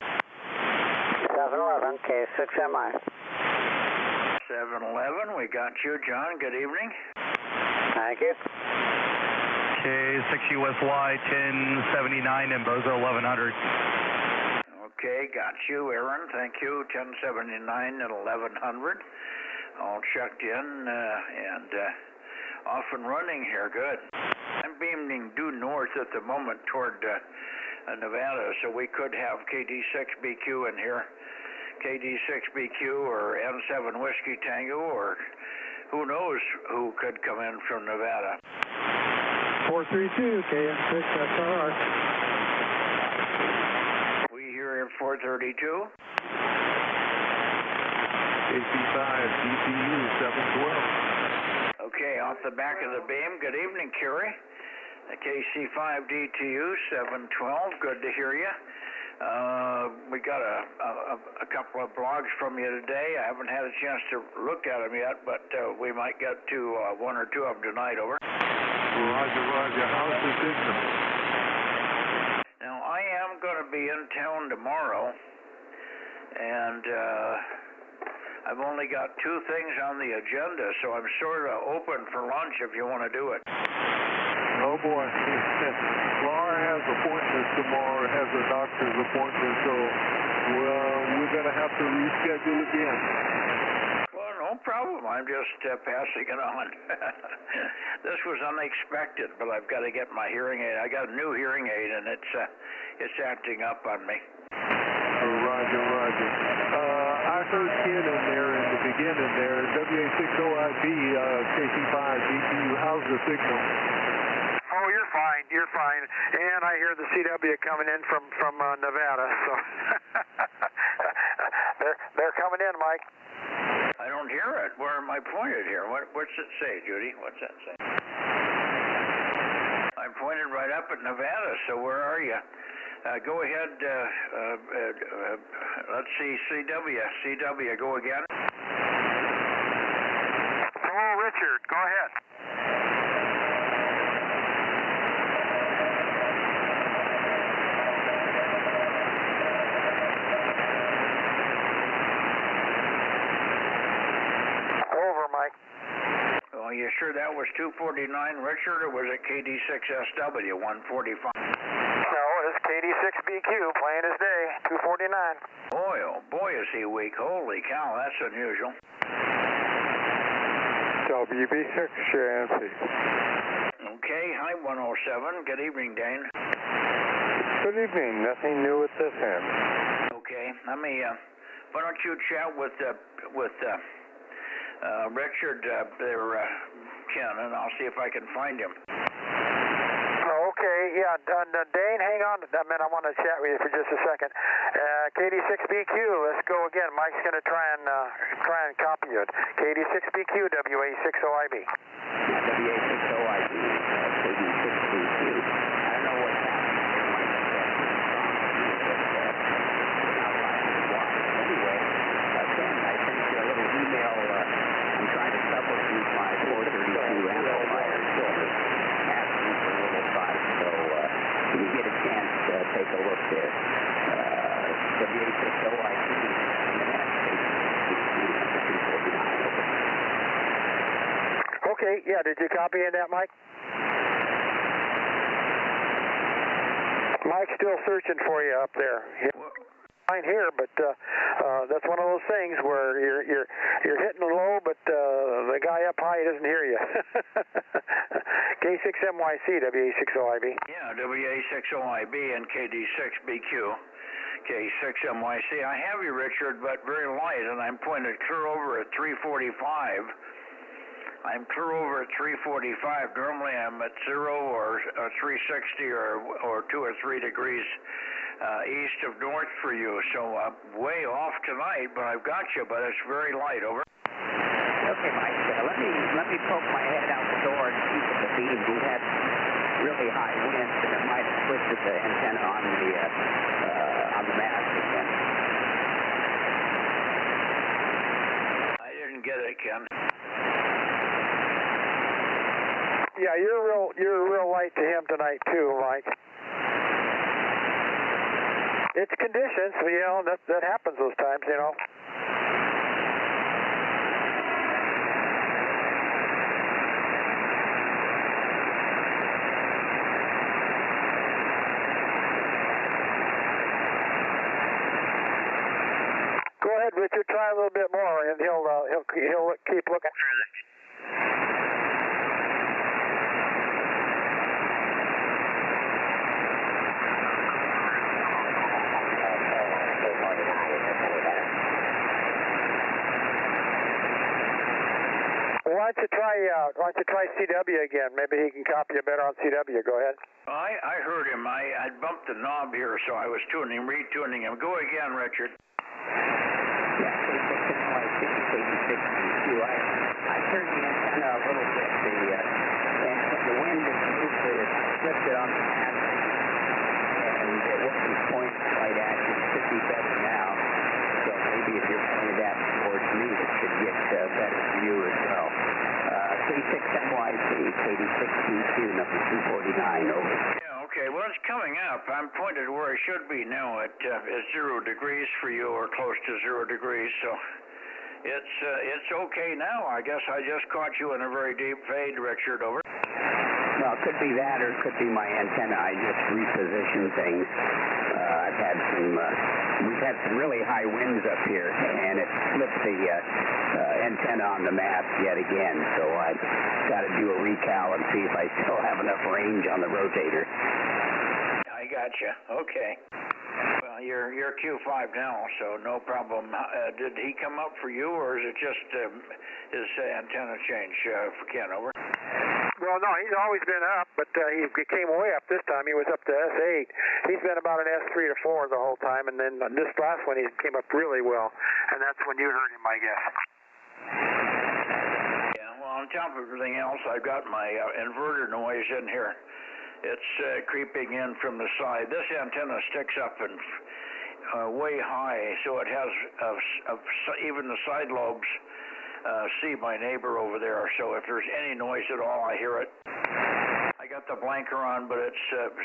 711, K6MI. 711, we got you, John. Good evening. Thank you. K6USY 1079 and Bozo 1100. Okay, got you, Aaron. Thank you. 1079 and 1100. All checked in and off and running here. Good. I'm beaming due north at the moment toward Nevada, so we could have KD6BQ in here. KD6BQ or N7 Whiskey Tango, or who knows who could come in from Nevada. 432, KM6SR. We hear 432. KC5, DTU 712. Okay, off the back of the beam. Good evening, Kerry. The KC5 DTU 712. Good to hear you. we got a couple of blogs from you today. I haven't had a chance to look at them yet, but we might get to one or two of them tonight. Over. Roger, roger. How's the system? Now, I am going to be in town tomorrow, and I've only got two things on the agenda, so I'm sort of open for lunch if you want to do it. Oh boy, Laura has appointments tomorrow, has a doctor's appointment, so we're going to have to reschedule again. Well, no problem. I'm just passing it on. This was unexpected, but I've got to get my hearing aid. I got a new hearing aid, and it's acting up on me. Roger, roger. I heard Ken in there in the beginning there, WA60IB, KC5BQ. How's the signal? Oh, you're fine. And I hear the CW coming in from Nevada, so they're coming in, Mike. I don't hear it. Where am I pointed here? What's it say, Judy? What's that say? I'm pointed right up at Nevada, so where are you? Go ahead, let's see, CW, go again. Hello, Richard, go ahead. Over, Mike. Are you sure that was 249, Richard, or was it KD6SW, 145? No, it's KD6BQ, plain as day, 249. Boy, oh boy, is he weak. Holy cow, that's unusual. WB6, Shanty. Okay, hi, 107. Good evening, Dane. Good evening. Nothing new at this end. Okay, let me, why don't you chat with Richard, Ken, and I'll see if I can find him. Okay, yeah, Dane, hang on a minute. I want to chat with you for just a second. KD6BQ, let's go again. Mike's going to try and copy it. KD6BQ, WA60IB. WA60IB, KD6BQ. I don't know what's happening here. Anyway, Ken, I sent you a little email. I'm trying to troubleshoot my 432 amplifier. Asking for a little advice, so when you get a chance, take a look there. WA60IB on the net. Okay, yeah, did you copy in that, Mike? Mike's still searching for you up there. Fine here, but that's one of those things where you're hitting low, but the guy up high doesn't hear you. K6MYC, WA60IB. Yeah, WA60IB and KD6BQ. K6MYC. I have you, Richard, but very light, and I'm pointed clear over at 345. I'm clear over at 345. Normally I'm at 0 or 360 or 2 or 3 degrees east of north for you. So way off tonight, but I've got you, but it's very light. Over. Okay, Mike. Let me poke my head out the door and see if the beam. We had really high winds, and it might have twisted the antenna on the mast again. I didn't get it, Ken. Yeah, you're real light to him tonight too, Mike. It's conditions, you know, that happens those times, you know. Go ahead, Richard. Try a little bit more, and he'll keep looking. Why don't you try CW again? Maybe he can copy you better on CW. Go ahead. I heard him. I bumped the knob here, so I was retuning him. Go again, Richard. Yeah, K6MYC, I turned the antenna a little bit. The wind has moved it, flipped it on the mast, and it wasn't pointing right at you. It should be 8622, number 249, over. Yeah, okay. Well, it's coming up. I'm pointed where I should be now at 0 degrees for you, or close to 0 degrees, so it's okay now. I guess I just caught you in a very deep fade, Richard, over. Well, it could be that, or it could be my antenna. I just repositioned things. We've had some really high winds up here, and it flipped the antenna on the mast yet again. So I've got to do a recal and see if I still have enough range on the rotator. I gotcha. Okay. Well, you're Q5 now, so no problem. Did he come up for you, or is it just his antenna change for Ken, over? Well, no, he's always been up, but he came way up this time. He was up to S8. He's been about an S3 to 4 the whole time, and then this last one he came up really well, and that's when you heard him, I guess. Yeah, well, on top of everything else, I've got my inverter noise in here. It's creeping in from the side. This antenna sticks up and way high, so it has even the side lobes see my neighbor over there. So if there's any noise at all, I hear it. I got the blanker on, but it's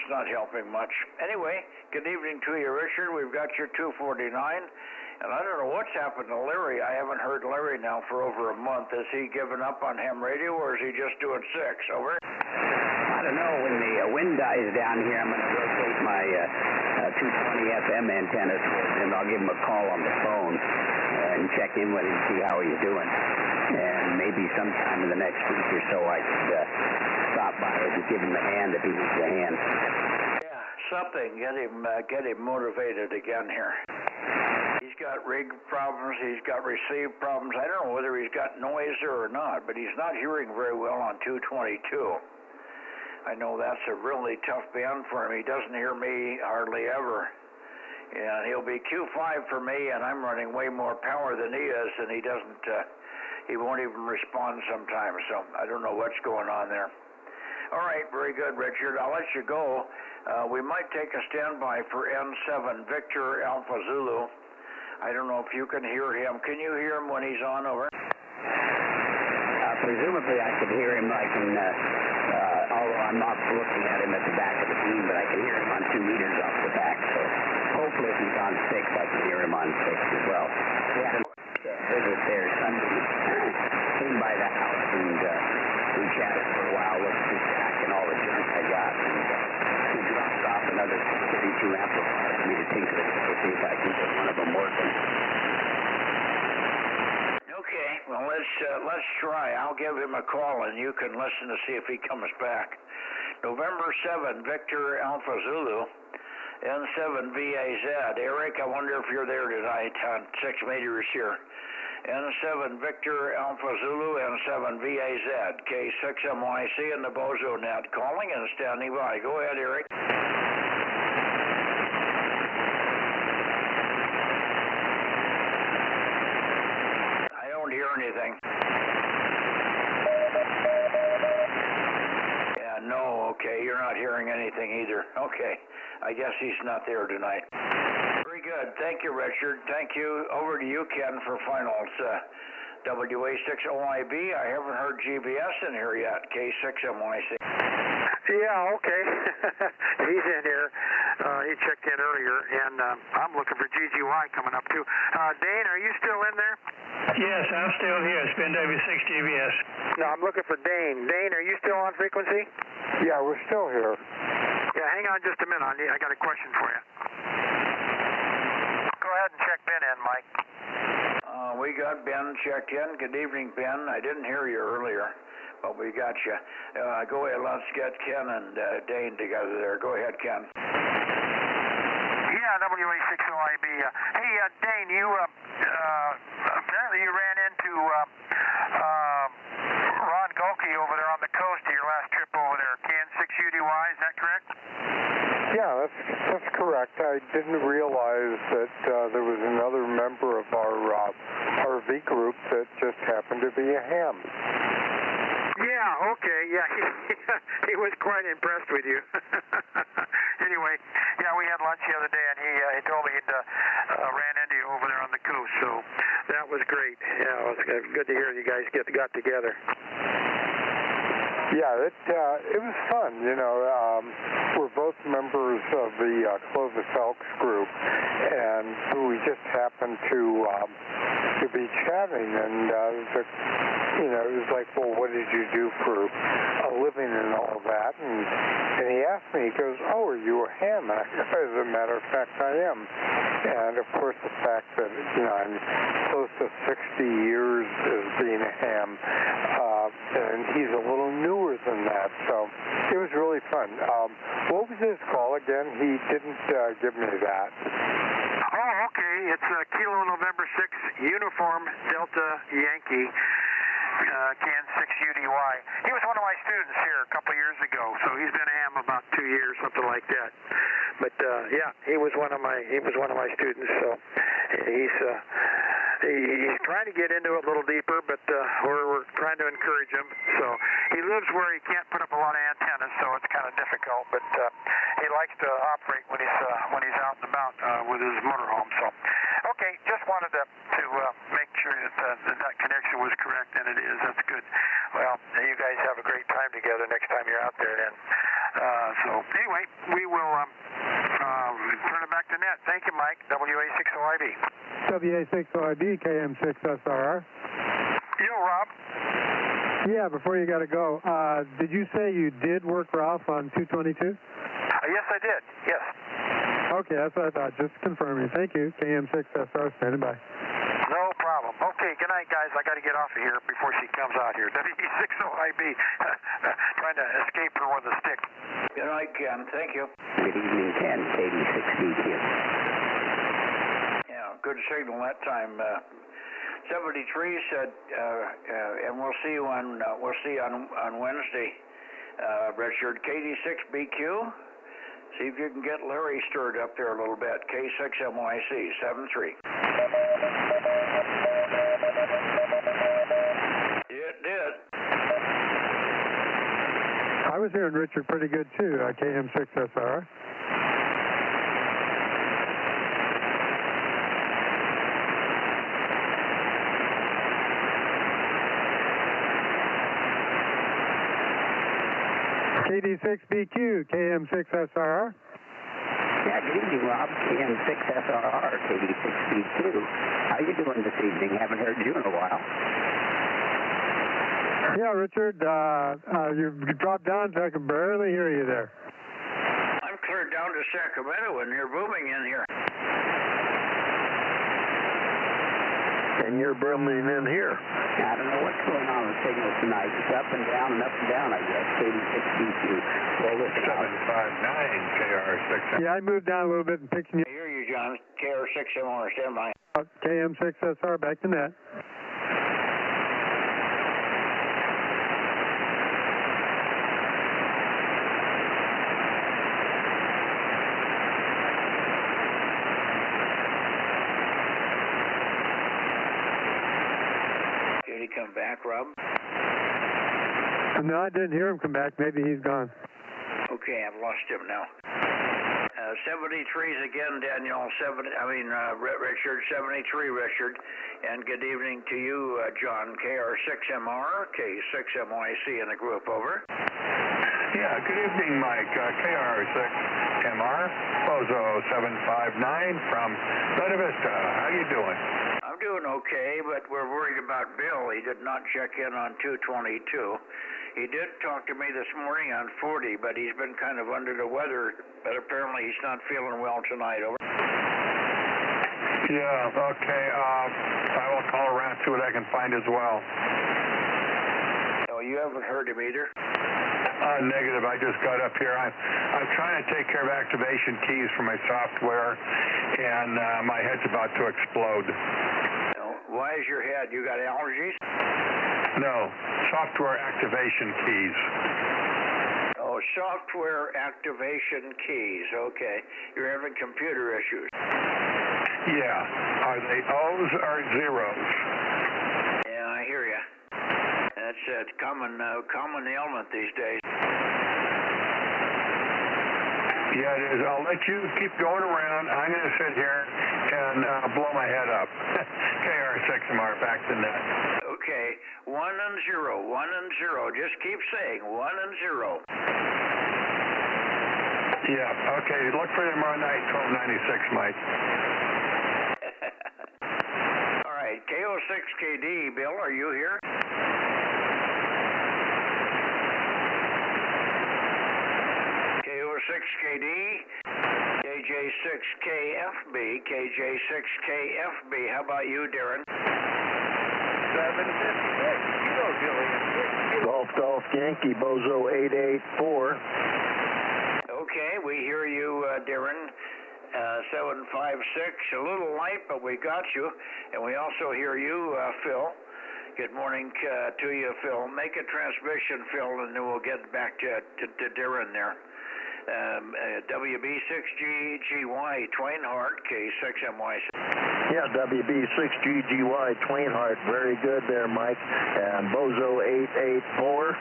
not helping much. Anyway, good evening to you, Richard. We've got your 249, and I don't know what's happened to Larry. I haven't heard Larry now for over a month. Has he given up on ham radio, or is he just doing 6? Over. I don't know. When the wind dies down here, I'm going to rotate my 220 FM antenna towards him. I'll give him a call on the phone and check in with him, see how he's doing. And maybe sometime in the next week or so I could stop by and give him a hand if he needs a hand. Yeah, something. Get him motivated again here. He's got rig problems. He's got receive problems. I don't know whether he's got noise there or not, but he's not hearing very well on 222. I know that's a really tough band for him. He doesn't hear me hardly ever. And he'll be Q5 for me, and I'm running way more power than he is, and he doesn't, he won't even respond sometimes, so I don't know what's going on there. All right, very good, Richard. I'll let you go. We might take a standby for N7, Victor Alpha Zulu. I don't know if you can hear him. Can you hear him when he's on, over? Presumably I could hear him. I can, although I'm not looking at him at the back of the beam, but I can hear him on 2 meters off the back, so hopefully if he's on 6, I can hear him on 6 as well. We had a visit there Sunday, came by the house, and we chatted for a while, looked through the back and all the junk I got, and he dropped off another 32 amplifier for me to tinker with to see if I can get one of them working. Okay, well, let's try. I'll give him a call, and you can listen to see if he comes back. November 7, Victor Alpha Zulu, N7 VAZ. Eric, I wonder if you're there tonight on 6 meters here. N7 Victor Alpha Zulu, N7 VAZ, K6MYC and the Bozo Net. Calling and standing by. Go ahead, Eric. I don't hear anything. Yeah, no, okay, you're not hearing anything either. Okay, I guess he's not there tonight. Very good. Thank you, Richard. Thank you. Over to you, Ken, for finals. WA6OIB. I haven't heard GBS in here yet. K6MYC. Yeah, okay. He's in here. He checked in earlier, and I'm looking for GGY coming up too. Dane, are you still in there? Yes, I'm still here. Spin W6 GBS. No, I'm looking for Dane. Dane, are you still on frequency? Yeah, we're still here. Yeah, hang on just a minute. I got a question for you. Go ahead and check Ben in, Mike. We got Ben checked in. Good evening, Ben. I didn't hear you earlier, but we got you. Go ahead. Let's get Ken and Dane together there. Go ahead, Ken. Yeah, WA6OIB. Hey, Dane, you apparently you ran into Ron Golke over there on the coast of your last trip over there. KN6UDY, is that correct? Yeah, that's correct. I didn't realize that there was another member of our RV group that just happened to be a ham. Yeah, okay, yeah, he was quite impressed with you. Anyway, yeah, we had lunch the other day, and he told me he'd ran into you over there on the coast, so that was great. Yeah, it was good to hear you guys got together. Yeah, it was fun. You know, we're both members of the Clovis Elks group, and we just happened to be chatting, and you know, it was like, well, what did you do for a living and all that? And he asked me, he goes, oh, are you a ham? And I said, as a matter of fact, I am. And of course, the fact that, you know, I'm close to 60 years as being a ham, and he's a little newer than that, so it was really fun. What was his call again? He didn't give me that. Oh, okay. It's Kilo November 6, Uniform Delta Yankee, Can 6 UDY. He was one of my students here a couple years ago, so he's been a ham about 2 years, something like that. But yeah, he was one of my students. So he's trying to get into it a little deeper, but we're trying to encourage him. So he lives where he can't put up a lot of antennas, so it's kind of difficult. But he likes to operate when he's out and about with his motorhome. So okay, just wanted to make sure that connection was correct, and it is. That's good. Well, you guys have a great time together next time you're out there. Then. So anyway, we will turn it back to Net. Thank you, Mike. WA60IB. WA60IB, KM6SRR. You, Rob. Yeah, before you got to go, did you say you did work Ralph on 222? Yes, I did. Yes. Okay, that's what I thought. Just confirming. Thank you. KM6SR, standing by. No problem. Okay, good night, guys. I got to get off of here before she comes out here. WE60IB, trying to escape her with a stick. Good night, Ken. Thank you. Good evening, Ken. 86BQ. Yeah, good signal that time. 73 said, and we'll see you on Wednesday. Richard, KD6BQ. See if you can get Larry stirred up there a little bit. K6MYC 73. It did. I was hearing Richard pretty good too, KM6SR. KD6BQ, KM6SRR. Yeah, good evening, Rob. KM6SRR, KD6BQ. How you doing this evening? Haven't heard you in a while. Yeah, Richard, you dropped down so I can barely hear you there. I'm cleared down to Sacramento and you're booming in here. And you're booming in here. I don't know what's going on with signals tonight. It's up and down, I guess. KD6BQ. Well, listen, 759 KR6. Yeah, I moved down a little bit and picking you. I hear you, John. KR6MR, stand by. KM6SR, back to Net. Did he come back, Rob? No, I didn't hear him come back. Maybe he's gone. Okay, I've lost him now. 73's again, Daniel. Richard, 73, Richard. And good evening to you, John, KR6MR, K6MYC in the group, over. Yeah, good evening, Mike. KR6MR, Bozo 759 from Buena Vista. How you doing? I'm doing okay, but we're worried about Bill. He did not check in on 222. He did talk to me this morning on 40, but he's been kind of under the weather, but apparently he's not feeling well tonight, over. Yeah, okay. I will call around, see what I can find as well. Oh, you haven't heard him either? Negative. I just got up here. I'm trying to take care of activation keys for my software, and my head's about to explode. Why is your head? You got allergies? No, software activation keys. Oh, software activation keys. Okay. You're having computer issues. Yeah. Are they O's or zeros? Yeah, I hear you. That's a common ailment these days. Yeah, it is. I'll let you keep going around. I'm going to sit here and blow my head up. KR6MR, back to Net. Okay, 1 and 0, 1 and 0. Just keep saying 1 and 0. Yeah, okay. Look for you tomorrow night, 1296, Mike. All right, KO6KD, Bill, are you here? KO6KD, KJ6KFB, KJ6KFB. How about you, Darren? 756, Golf Yankee, Bozo 884. Okay, we hear you, Darren. 756, a little light, but we got you. And we also hear you, Phil. Good morning to you, Phil. Make a transmission, Phil, and then we'll get back to Darren there. WB6GGY, Twainhart, K6MY. Yeah, WB6GGY, Twainhart, very good there, Mike. And Bozo 884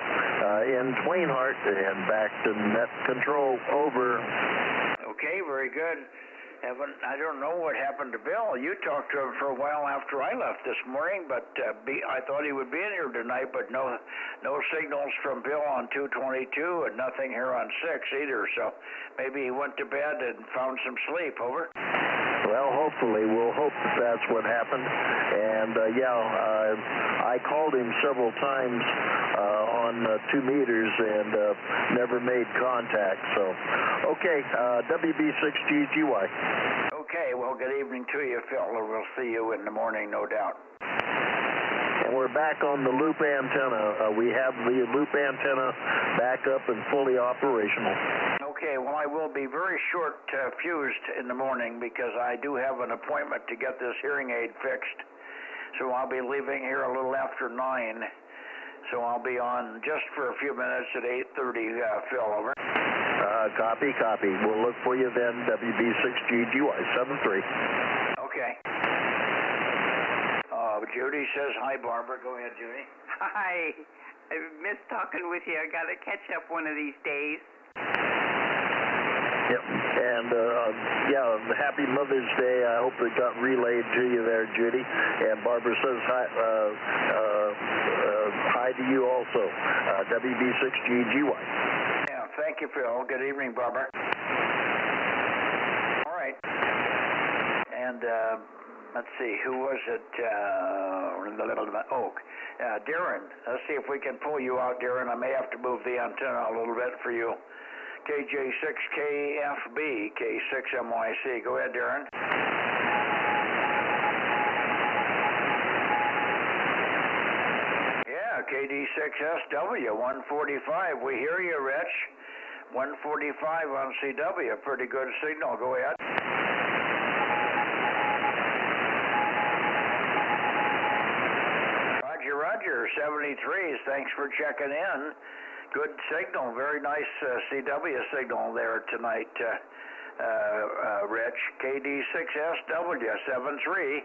in Twainhart, and back to net control, over. Okay, very good. I don't know what happened to Bill. You talked to him for a while after I left this morning, but I thought he would be in here tonight, but no signals from Bill on 222 and nothing here on 6 either, so maybe he went to bed and found some sleep, over. Well, hopefully. We'll hope that's what happened. And, I called him several times on 2 meters and never made contact. So, okay, WB6GGY. Okay, well, good evening to you, Phil. We'll see you in the morning, no doubt. And we're back on the loop antenna. We have the loop antenna back up and fully operational. Okay, well, I will be very short fused in the morning because I do have an appointment to get this hearing aid fixed. So I'll be leaving here a little after 9. So I'll be on just for a few minutes at 8:30, Phil, over. Copy. We'll look for you then, WB6GGY 73. Okay. Judy says hi, Barbara. Go ahead, Judy. Hi. I missed talking with you. I got to catch up one of these days. Yep. And, happy Mother's Day. I hope it got relayed to you there, Judy. And Barbara says hi to you also, WB6GGY. Yeah, thank you, Phil. Good evening, Barbara. All right. And, let's see, who was it? Darren. Let's see if we can pull you out, Darren. I may have to move the antenna a little bit for you. KJ6KFB, K6MYC. Go ahead, Darren. Yeah, KD6SW, 145. We hear you, Rich. 145 on CW. Pretty good signal. Go ahead. Roger, 73s. Thanks for checking in. Good signal. Very nice CW signal there tonight, Rich. KD6SW, 73.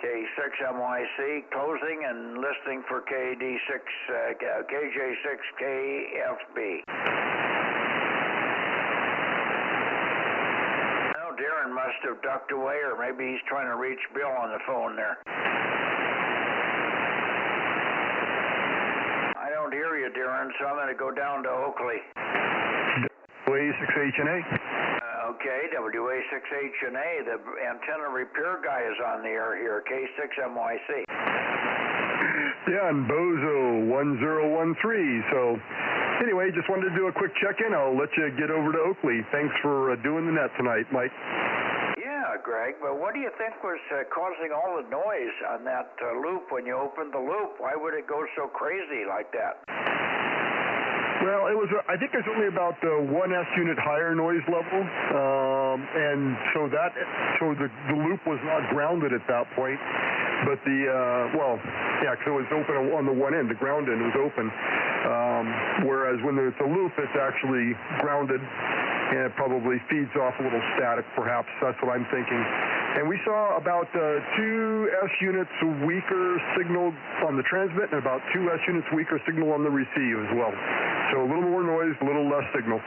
K6MYC, closing and listening for KJ6KFB. Well, Darren must have ducked away, or maybe he's trying to reach Bill on the phone there. I don't hear you, Darren, so I'm going to go down to Oakley. WA6HNA. Okay, WA6HNA, the antenna repair guy is on the air here, K6MYC. Yeah, and Bozo 1013. So, anyway, just wanted to do a quick check-in. I'll let you get over to Oakley. Thanks for doing the net tonight, Mike. Yeah, Greg, but what do you think was causing all the noise on that loop when you opened the loop? Why would it go so crazy like that? Well, it was. I think there's only about 1 S unit higher noise level, and so the loop was not grounded at that point. But because it was open on the one end, the ground end was open. Whereas when it's a loop, it's actually grounded, and it probably feeds off a little static, perhaps. That's what I'm thinking. And we saw about 2 S units weaker signal on the transmit, and about 2 S units weaker signal on the receive as well. So a little more noise, a little less signal.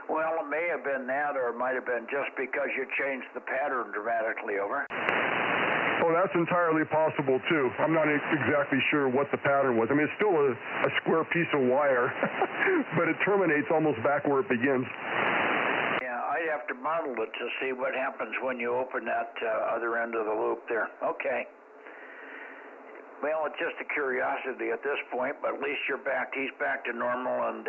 Well, it may have been that, or it might have been just because you changed the pattern dramatically, over. Oh, that's entirely possible, too. I'm not exactly sure what the pattern was. I mean, it's still a square piece of wire, but it terminates almost back where it begins. Yeah, I'd have to model it to see what happens when you open that other end of the loop there. Okay. Well, it's just a curiosity at this point, but at least you're back. He's back to normal, and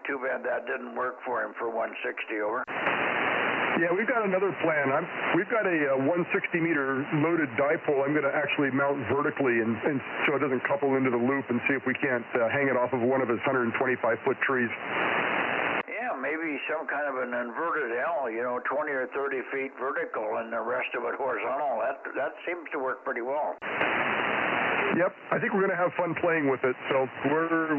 too bad that didn't work for him for 160 over. Yeah, we've got another plan. We've got a 160-meter loaded dipole I'm going to actually mount vertically and so it doesn't couple into the loop, and see if we can't hang it off of one of his 125-foot trees. Yeah, maybe some kind of an inverted L, 20 or 30 feet vertical and the rest of it horizontal. That seems to work pretty well. Yep, I think we're going to have fun playing with it. So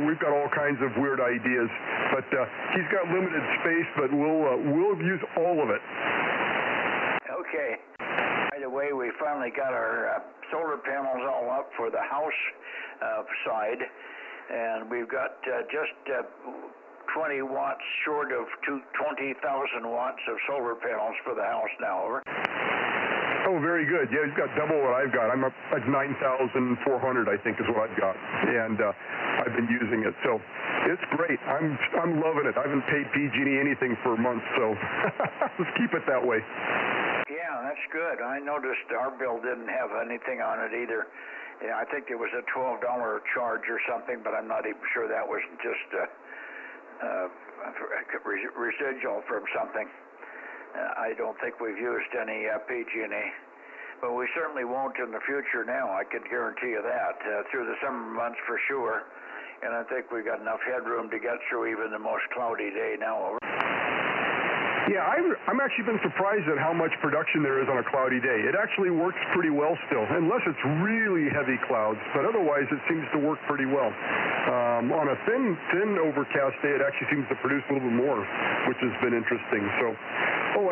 we've got all kinds of weird ideas, but he's got limited space, but we'll use all of it. Okay. By the way, we finally got our solar panels all up for the house side, and we've got just 20 watts short of 20,000 watts of solar panels for the house now. Over. Oh, very good. Yeah, he's got double what I've got. I'm up at 9,400, I think, is what I've got, and I've been using it. So it's great. I'm loving it. I haven't paid PG&E anything for months, so let's keep it that way. Yeah, that's good. I noticed our bill didn't have anything on it either. Yeah, I think there was a $12 charge or something, but I'm not even sure that was just residual from something. I don't think we've used any PG&E, but we certainly won't in the future now. I can guarantee you that through the summer months for sure, and I think we've got enough headroom to get through even the most cloudy day now. Over. Yeah, I'm actually been surprised at how much production there is on a cloudy day. It actually works pretty well still, unless it's really heavy clouds, but otherwise it seems to work pretty well. On a thin overcast day, it actually seems to produce a little bit more, which has been interesting. So,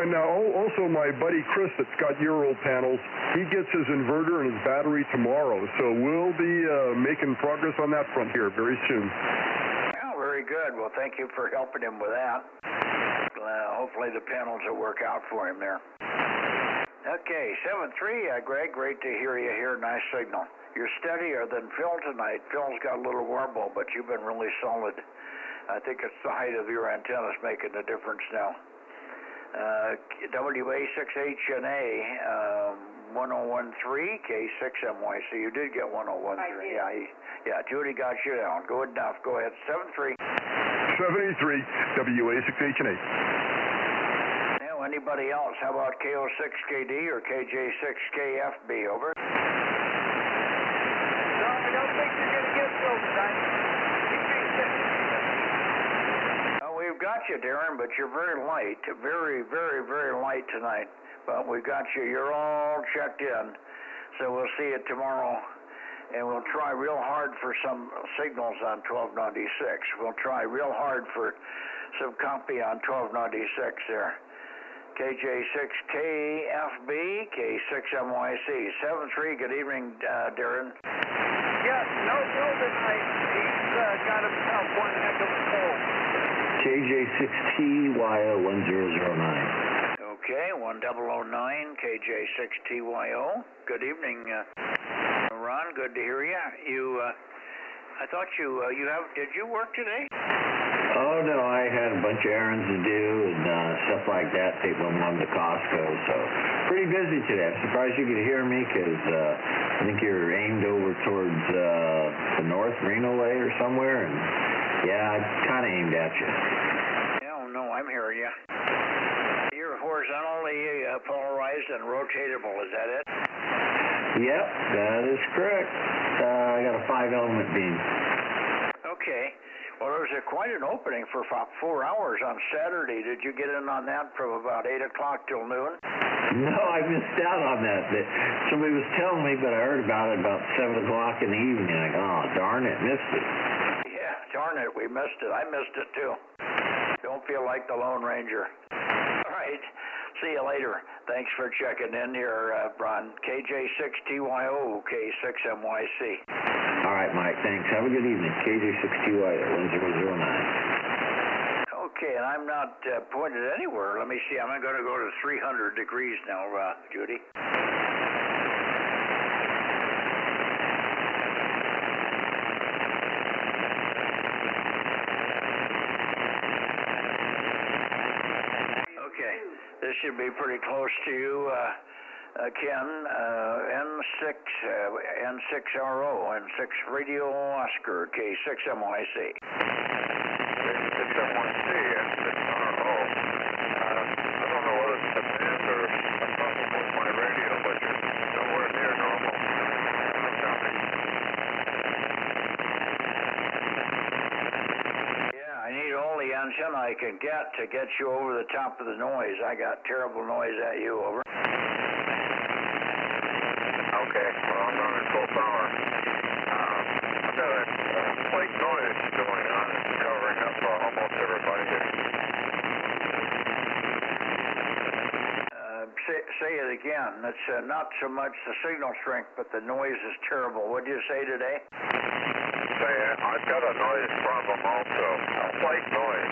and also my buddy Chris that's got your old panels, he gets his inverter and his battery tomorrow, so we'll be making progress on that front here very soon. Oh, very good. Well, thank you for helping him with that. Hopefully the panels will work out for him there. Okay, 7-3, Greg, great to hear you here. Nice signal. You're steadier than Phil tonight. Phil's got a little warble, but you've been really solid. I think it's the height of your antennas making the difference now. WA6HNA 1013, K6MYC. You did get 1013. I did. Yeah, Judy got you down. Good enough. Go ahead. 7-3. 73, WA6HNA. Now, anybody else? How about KO6KD or KJ6KFB? Over. No, I don't think you're going to get Phil tonight. We've got you, Darren, but you're very light. Very, very, very light tonight. But we've got you. You're all checked in. So we'll see you tomorrow. And we'll try real hard for some signals on 1296. We'll try real hard for some copy on 1296 there. KJ6KFB, K6MYC. 7-3, good evening, Darren. Yes, no Phil tonight. He's got himself one heck of a cold. KJ6TYO1009. Okay, 1009, KJ6TYO. Good evening, Ron. Good to hear you. I thought did you work today? Oh, no, I had a bunch of errands to do and stuff like that, take my mom to Costco, so pretty busy today. I'm surprised you could hear me because I think you're aimed over towards the north, Reno way or somewhere, and yeah, I kind of aimed at you. No, I'm hearing you. You're horizontally polarized and rotatable, is that it? Yep, that is correct. I got a 5-element beam. Okay. Well, there was quite an opening for about 4 hours on Saturday. Did you get in on that from about 8 o'clock till noon? No, I missed out on that. Somebody was telling me, but I heard about it about 7 o'clock in the evening. I go, oh, darn it, missed it. Yeah, darn it, we missed it. I missed it, too. Don't feel like the Lone Ranger. All right. See you later. Thanks for checking in here, Ron. KJ6TYO, K6MYC. All right, Mike. Thanks. Have a good evening. KJ6TYO 1009. Okay, and I'm not pointed anywhere. Let me see. I'm going to go to 300 degrees now, Judy. should be pretty close to you, Ken. N6RO, N6 Radio Oscar, K6MYC. K6MYC, N6RO. I don't know whether it's a band or a problem with my radio, but you're nowhere near normal. Yeah, I need all the antenna I can get to get you over the top of the noise. I got terrible noise at you, over. Okay, well, I'm running full power. I've got a slight noise going on. It's covering up almost everybody here. Say it again. It's not so much the signal strength, but the noise is terrible. What did you say today? Say, I've got a noise problem also. A slight noise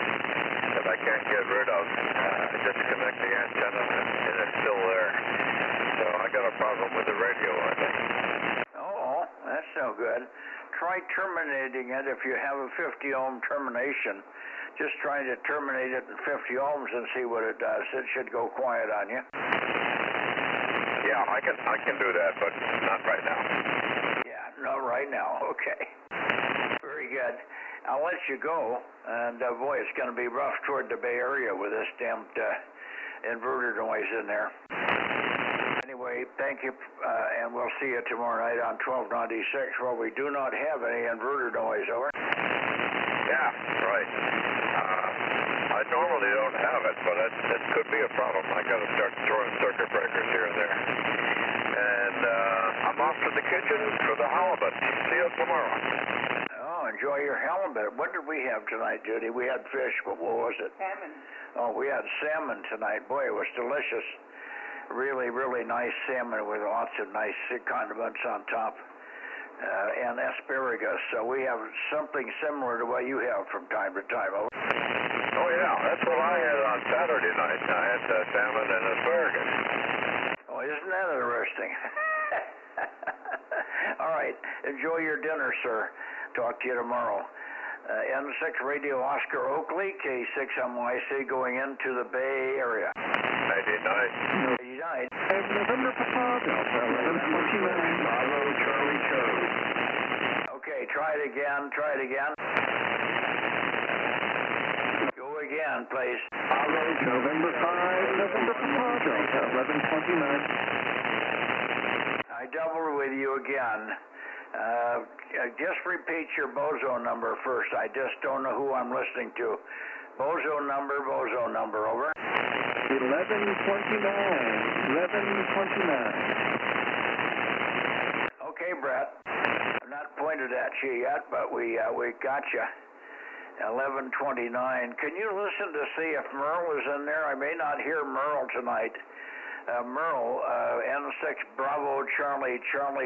that I can't get rid of. I disconnect the antenna and it's still there. So I got a problem with the radio, I think. Oh, that's no good. Try terminating it if you have a 50 ohm termination. Just try to terminate it in 50 ohms and see what it does. It should go quiet on you. Yeah, I can do that, but not right now. Yeah, not right now. Okay. Very good. I'll let you go. And boy, it's going to be rough toward the Bay Area with this damned inverter noise in there. Anyway, thank you, and we'll see you tomorrow night on 1296, where we do not have any inverter noise, over. Yeah, right. I normally don't have it, but it could be a problem. I got to start throwing circuit breakers here and there. And I'm off to the kitchen for the halibut. See you tomorrow. Oh, enjoy your halibut. What did we have tonight, Judy? We had fish, but what was it? Salmon. Oh, we had salmon tonight. Boy, it was delicious. Really, really nice salmon with lots of nice condiments on top. And asparagus. So we have something similar to what you have from time to time. Over. Oh, yeah. That's what I had on Saturday night. I had salmon and asparagus. Oh, isn't that interesting? All right. Enjoy your dinner, sir. Talk to you tomorrow. N6 Radio Oscar Oakley, K6MYC, going into the Bay Area. 89. 89. November Papa Delta 1129. Bravo, Charlie. Okay, try it again. Go again, please. Bravo, November 5, November Papa Delta 1129. I doubled with you again. Just repeat your Bozo number first. I just don't know who I'm listening to. Bozo number, over. 1129. Okay, Brett. I'm not pointed at you yet, but we got you. 1129. Can you listen to see if Merle is in there? I may not hear Merle tonight. Merle, N6 Bravo Charlie,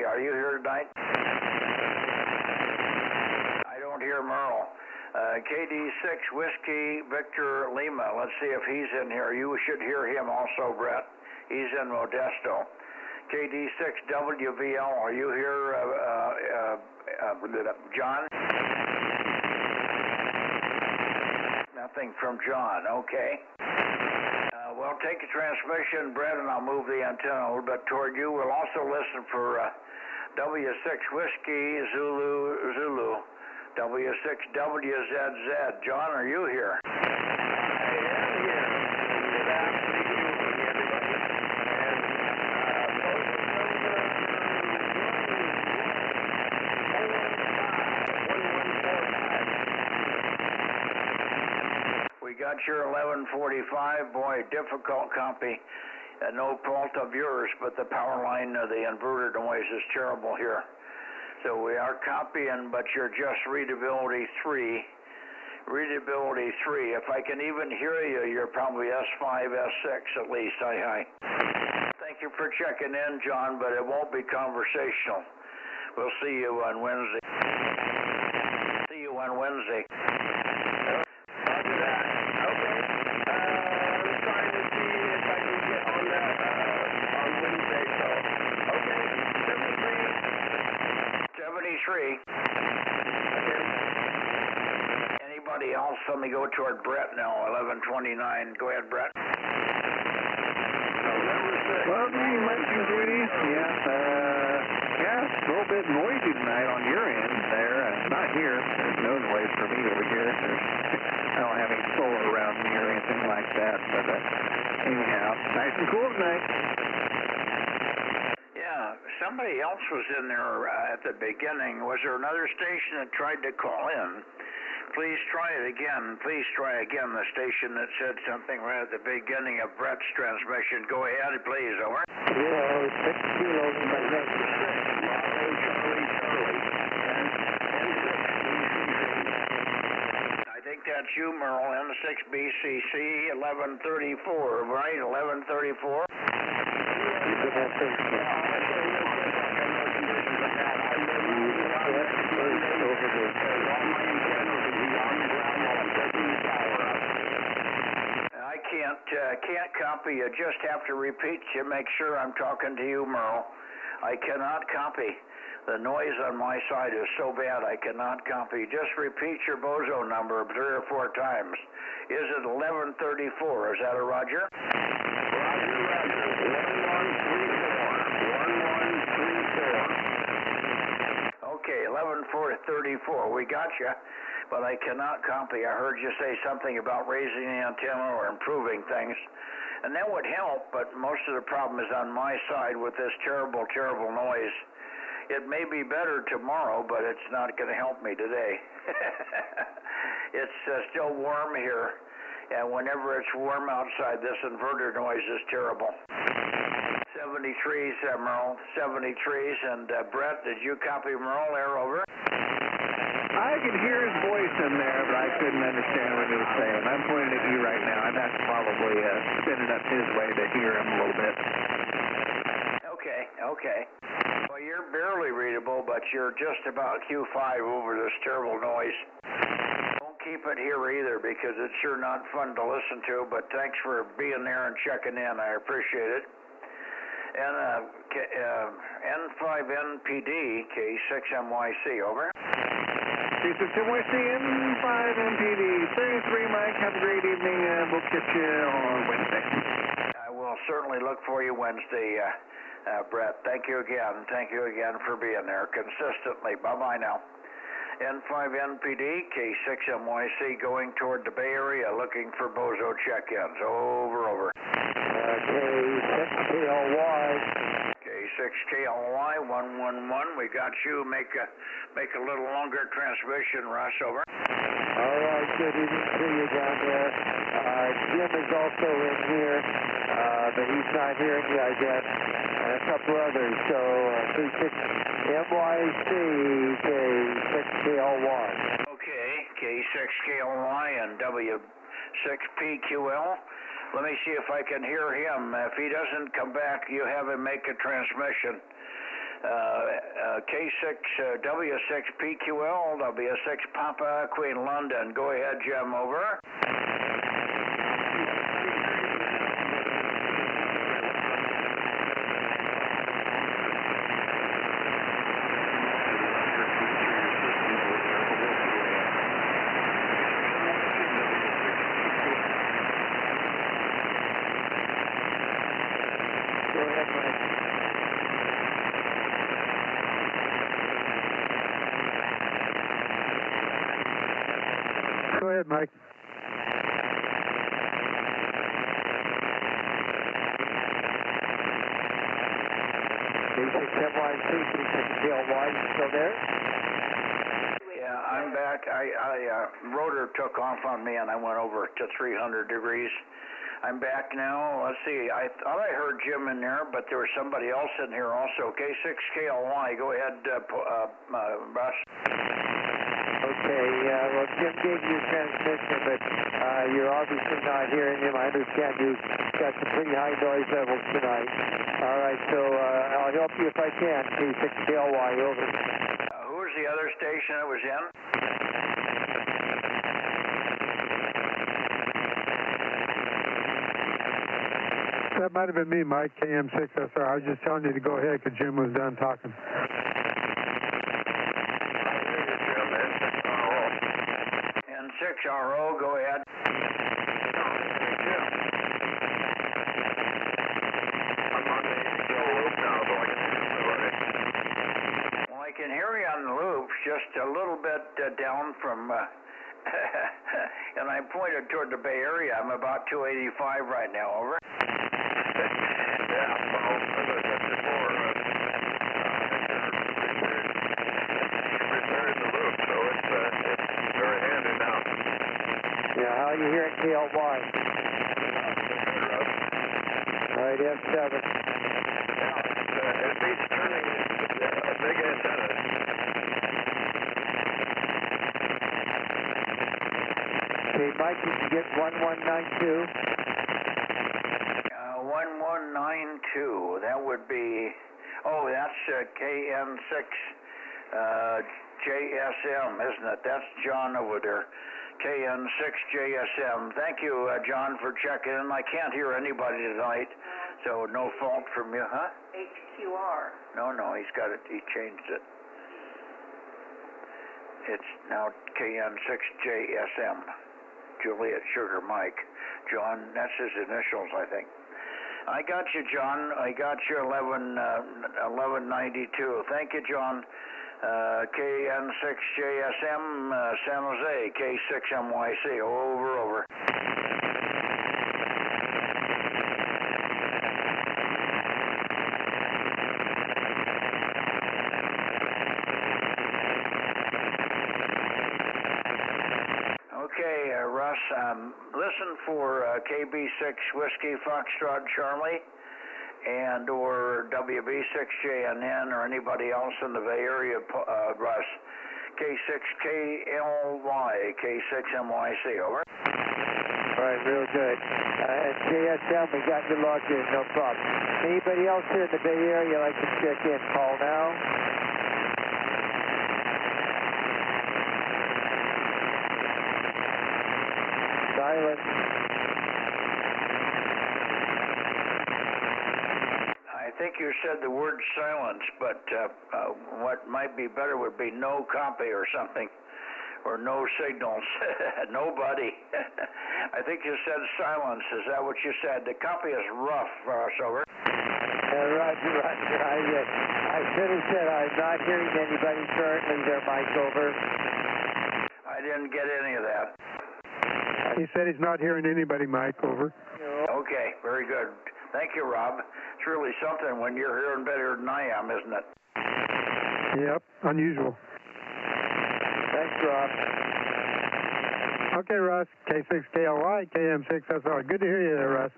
are you here tonight? I don't hear Merle. KD6 Whiskey Victor Lima. Let's see if he's in here. You should hear him also, Brett. He's in Modesto. KD6 WVL. Are you here, John? Nothing from John. Okay. We'll take the transmission, Brett, and I'll move the antenna a little bit toward you. We'll also listen for W6 Whiskey Zulu. W6WZZ. John, are you here? I am here. Good afternoon, everybody. And we got your 1145. Boy, difficult copy. No fault of yours, but the power line of the inverter noise is terrible here. So we are copying, but you're just readability 3. Readability 3. If I can even hear you, you're probably S5, S6 at least. Hi. Thank you for checking in, John, but it won't be conversational. We'll see you on Wednesday. Roger that. Okay. I'm trying to see if I can get on that on Wednesday, so. Okay. 73. Okay. Anybody else? Let me go toward Brett now, 1129. Go ahead, Brett. Well, good evening, Mike and Judy. Yeah, it's a little bit noisy tonight on your end there. Not here. There's no noise for me over here. I don't have any solar around me or anything like that. But anyhow, nice and cool tonight. Yeah, somebody else was in there at the beginning. Was there another station that tried to call in? Please try it again. Please try again the station that said something right at the beginning of Brett's transmission. Go ahead, please. Over. Kilo 6 kilos in my neck. I think that's you, Merle. N6BCC 1134, right? 1134. I can't copy. You just have to repeat to make sure I'm talking to you, Merle. I cannot copy. The noise on my side is so bad I cannot copy. Just repeat your Bozo number 3 or 4 times. Is it 1134? Is that a Roger? Roger, Roger. 1134. 1134. Okay, 1134. We got you. But I cannot copy. I heard you say something about raising the antenna or improving things. And that would help, but most of the problem is on my side with this terrible, terrible noise. It may be better tomorrow, but it's not going to help me today. It's still warm here, and whenever it's warm outside, this inverter noise is terrible. 73s, Merle, 73s, and Brett, did you copy Merle there, over? I could hear his voice in there, but I couldn't understand what he was saying. I'm pointing at you right now, and that's probably spinning up his way to hear him a little bit. Okay. Well, you're barely readable, but you're just about Q5 over this terrible noise. Don't keep it here either, because it's sure not fun to listen to, but thanks for being there and checking in. I appreciate it. And N5NPD, K6MYC, over. K6MYC, N5NPD, 33, Mike. Have a great evening, and we'll catch you on Wednesday. I will certainly look for you Wednesday, Brett. Thank you again. Thank you again for being there consistently. Bye-bye now. N5NPD, K6MYC, going toward the Bay Area, looking for Bozo check-ins. Over. K6KLY. K6KLY 111. We got you. Make a little longer transmission, Russ. Over. All right. Good evening to you down there. Jim is also in here, but he's not hearing you, I guess. And a couple others. So K6MYC, K6KLY. Okay. K6KLY and W6PQL. Let me see if I can hear him. If he doesn't come back, you have him make a transmission. K6 W6PQL, W6 Papa, Queen London. Go ahead, Jim, over. Go ahead, Mike. K6MYC, K6KLY, you still there? Yeah, I'm back. Rotor took off on me and I went over to 300 degrees. I'm back now. Let's see. I thought I heard Jim in there, but there was somebody else in here also. K6KLY. Go ahead, Russ. Okay, well, Jim gave you a transmission, but you're obviously not hearing him. I understand you've got some pretty high noise levels tonight. All right, so I'll help you if I can. K6KLY, over. Who was the other station that was in? That might have been me, Mike, KM6SR. I was just telling you to go ahead because Jim was done talking. N6RO, go ahead. On my loops, just a little bit down from, and I pointed toward the Bay Area. I'm about 285 right now, over. Yeah, well, as I said before, I think they're repairing the loop, so it's very handy now. Yeah, how are you hearing KLY? Good, Russ. All right, F7. Yeah, it beats turning a big antenna. Okay, Mike, you can get 1192. 1192, that would be, oh, that's KN6 JSM, isn't it? That's John over there. KN6 JSM. Thank you, John, for checking in. I can't hear anybody tonight, so no fault from you, huh? HQR. No, he's got it. He changed it. It's now KN6 JSM. Juliet Sugar Mike. John, that's his initials, I think. I got you, John. I got you 1192. Thank you, John. KN6JSM, San Jose, K6MYC, over. Okay, Russ, listen for KB6 Whiskey Foxtrot Charlie and or WB6JNN or anybody else in the Bay Area, Russ. K6KLY, K6MYC, over. All right, real good. JSM, we got you logged in, no problem. Anybody else here in the Bay Area like to check in? Call now. Silence. I think you said the word silence, but what might be better would be no copy or something, or no signals. Nobody. I think you said silence. Is that what you said? The copy is rough, over. Roger. I should have said I'm not hearing anybody currently there, Mike, over. I didn't get any of that. He said he's not hearing anybody, Mike, over. Okay, very good. Thank you, Rob. It's really something when you're hearing better than I am, isn't it? Yep, unusual. Thanks, Rob. Okay, Russ. K6KLY, KM6SR. Good to hear you there, Russ.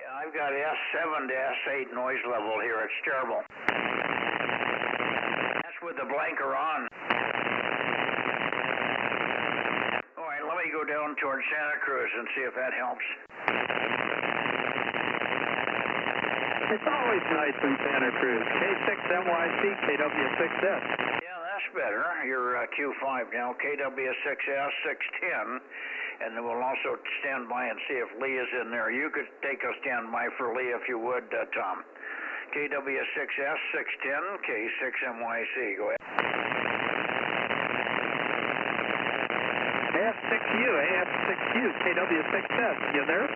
Yeah, I've got S7 to S8 noise level here. It's terrible. That's with the blanker on. All right, let me go down towards Santa Cruz and see if that helps. It's always nice in Santa Cruz. K6MYC, KW6S. Yeah, that's better. You're Q5 now, KW6S 610. And then we'll also stand by and see if Lee is in there. You could take a standby for Lee if you would, Tom. KW6S 610, K6MYC. Go ahead. AF6U, KW6S. You there?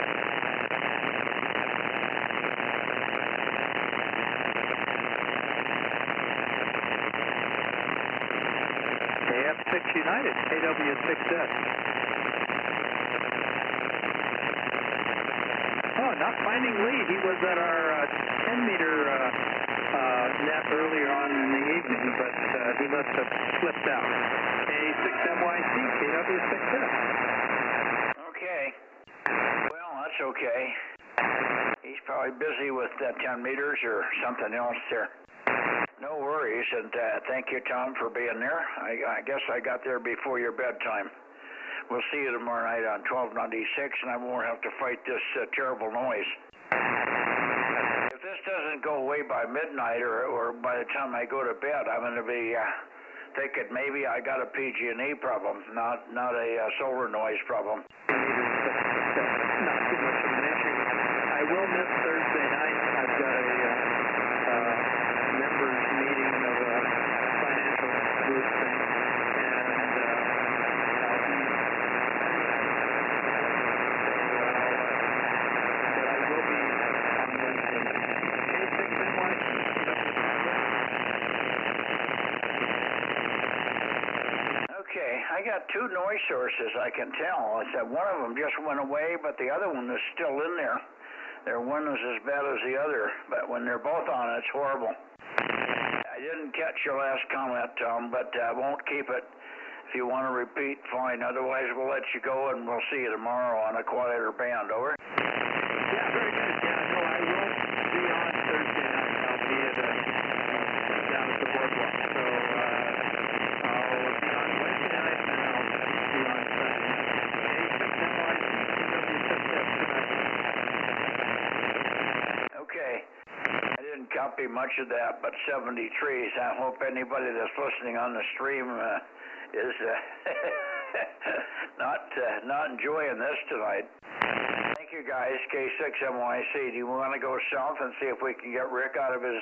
AF6 United, KW6S. Oh, not finding Lee. He was at our 10-meter net earlier on in the evening, but he must have slipped out. A6MYC, KW6S. Okay. Well, that's okay. He's probably busy with 10 meters or something else there. No worries, and thank you, Tom, for being there. I guess I got there before your bedtime. We'll see you tomorrow night on 1296, and I won't have to fight this terrible noise. If this doesn't go away by midnight or by the time I go to bed, I'm going to be thinking maybe I got a PG&E problem, not a solar noise problem. Not too much of an issue. I will miss Thursday night. I've got a members meeting of a financial group thing, and I'll be but I will be on Wednesday. K6NY. I got two noise sources, I can tell. I said one of them just went away, but the other one is still in there. Their one is as bad as the other, but when they're both on, it's horrible. I didn't catch your last comment, Tom, but I won't keep it. If you want to repeat, fine. Otherwise, we'll let you go, and we'll see you tomorrow on a quieter band. Over. Yeah, very good. Yeah, no, I will be on Thursday night. I'll be at down at the boardwalk. So I'll be on Wednesday night, and I'll be on Sunday. Okay. I didn't copy much of that, but 73s. I hope anybody that's listening on the stream is not enjoying this tonight. Thank you, guys. K6MYC. Do you want to go south and see if we can get Rick out of his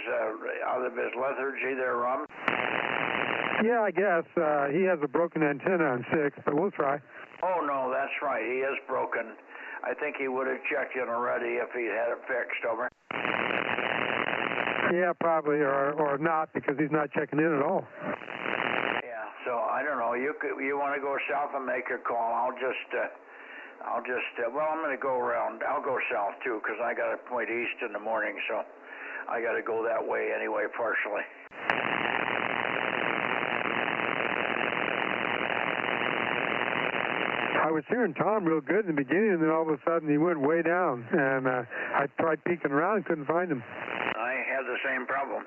lethargy there, Rum? Yeah, I guess. He has a broken antenna on 6, but we'll try. Oh, no, that's right. He is broken. I think he would have checked in already if he had it fixed. Over. Yeah, probably, or not, because he's not checking in at all. Yeah, so I don't know. You want to go south and make a call? I'll just well, I'm going to go around. I'll go south too, because I got to point east in the morning, so I got to go that way anyway, partially. I was hearing Tom real good in the beginning, and then all of a sudden he went way down, and I tried peeking around and couldn't find him. I had the same problem.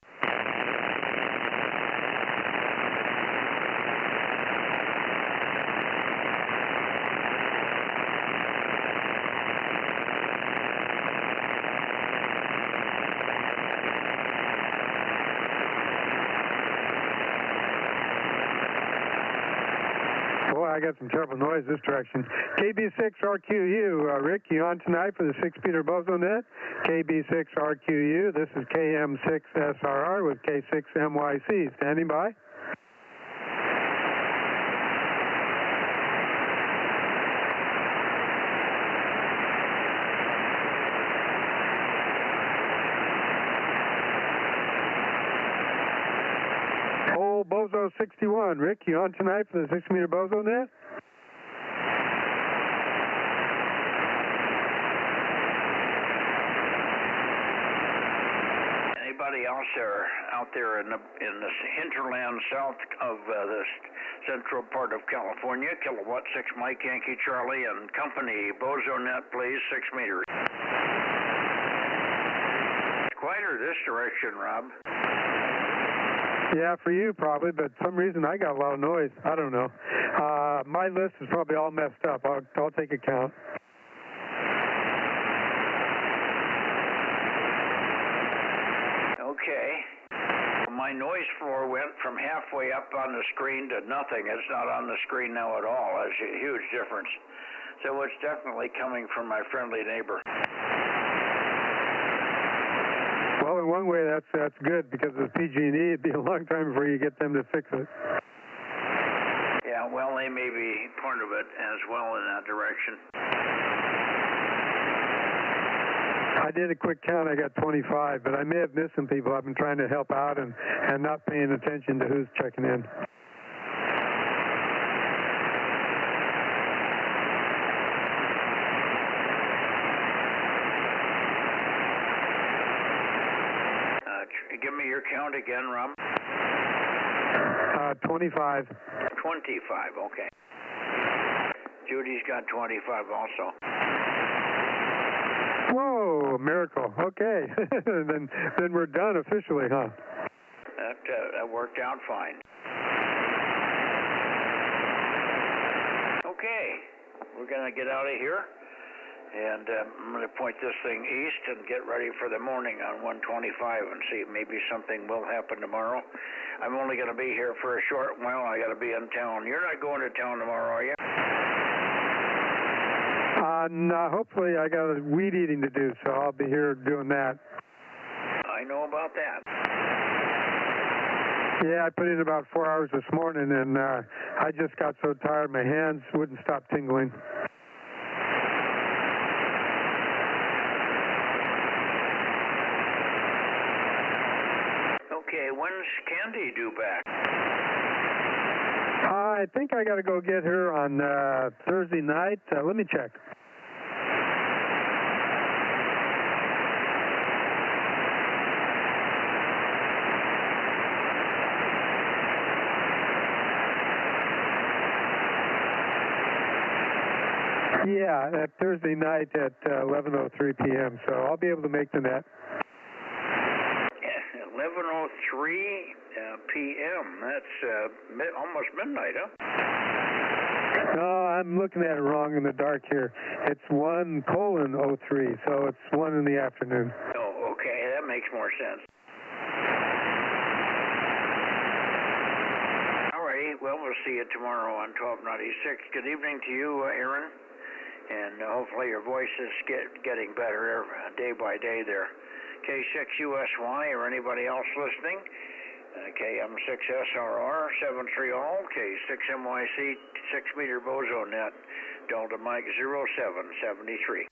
Boy, I got some terrible noise this direction. KB6RQU, Rick, you on tonight for the 6-Peter Bozo Net? KB6RQU, this is KM6SRR with K6MYC. Standing by. Bozo 61. Rick, you on tonight for the 6-Meter Bozo Net? Anybody else out there in the hinterland south of the central part of California? Kilowatt 6 Mike Yankee Charlie and company. Bozo Net, please. 6 meters. Quieter this direction, Rob. Yeah, for you probably, but for some reason I got a lot of noise. I don't know. My list is probably all messed up. I'll take a count. Okay. My noise floor went from halfway up on the screen to nothing. It's not on the screen now at all. That's a huge difference. So it's definitely coming from my friendly neighbor. Well, in one way, that's good, because with PG&E, it'd be a long time before you get them to fix it. Yeah, well, they may be part of it as well in that direction. I did a quick count. I got 25, but I may have missed some people. I've been trying to help out and not paying attention to who's checking in. Give me your count again, Rob. 25. 25, okay. Judy's got 25 also. Whoa, miracle. Okay. then we're done officially, huh? That worked out fine. Okay, we're going to get out of here. And I'm going to point this thing east and get ready for the morning on 125 and see if maybe something will happen tomorrow. I'm only going to be here for a short while. I got to be in town. You're not going to town tomorrow, are you? No, hopefully I got a weed eating to do, so I'll be here doing that. I know about that. Yeah, I put in about 4 hours this morning, and I just got so tired my hands wouldn't stop tingling. Okay, when's Candy due back? I think I got to go get her on Thursday night. Let me check. Yeah, that Thursday night at 11:03 p.m. So I'll be able to make the net. 11:03 p.m. That's almost midnight, huh? No, I'm looking at it wrong in the dark here. It's 1:03, so it's 1 in the afternoon. Oh, okay, that makes more sense. All righty, well, we'll see you tomorrow on 1296. Good evening to you, Aaron, and hopefully your voice is getting better day by day there. K6USY or anybody else listening, KM6SRR 73 all, K6MYC 6-meter Bozo Net, Delta Mike 0773.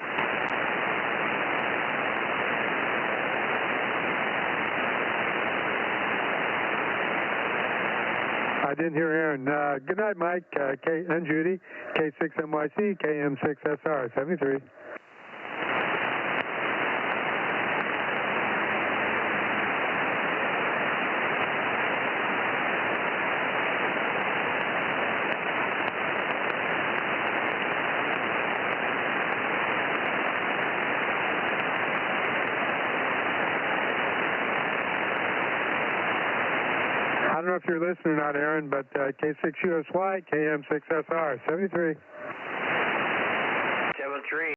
I didn't hear Aaron. Good night, Mike, and Judy, K6MYC, KM6SR 73. I don't know if you're listening or not, Aaron, but K6USY, KM6SR 73.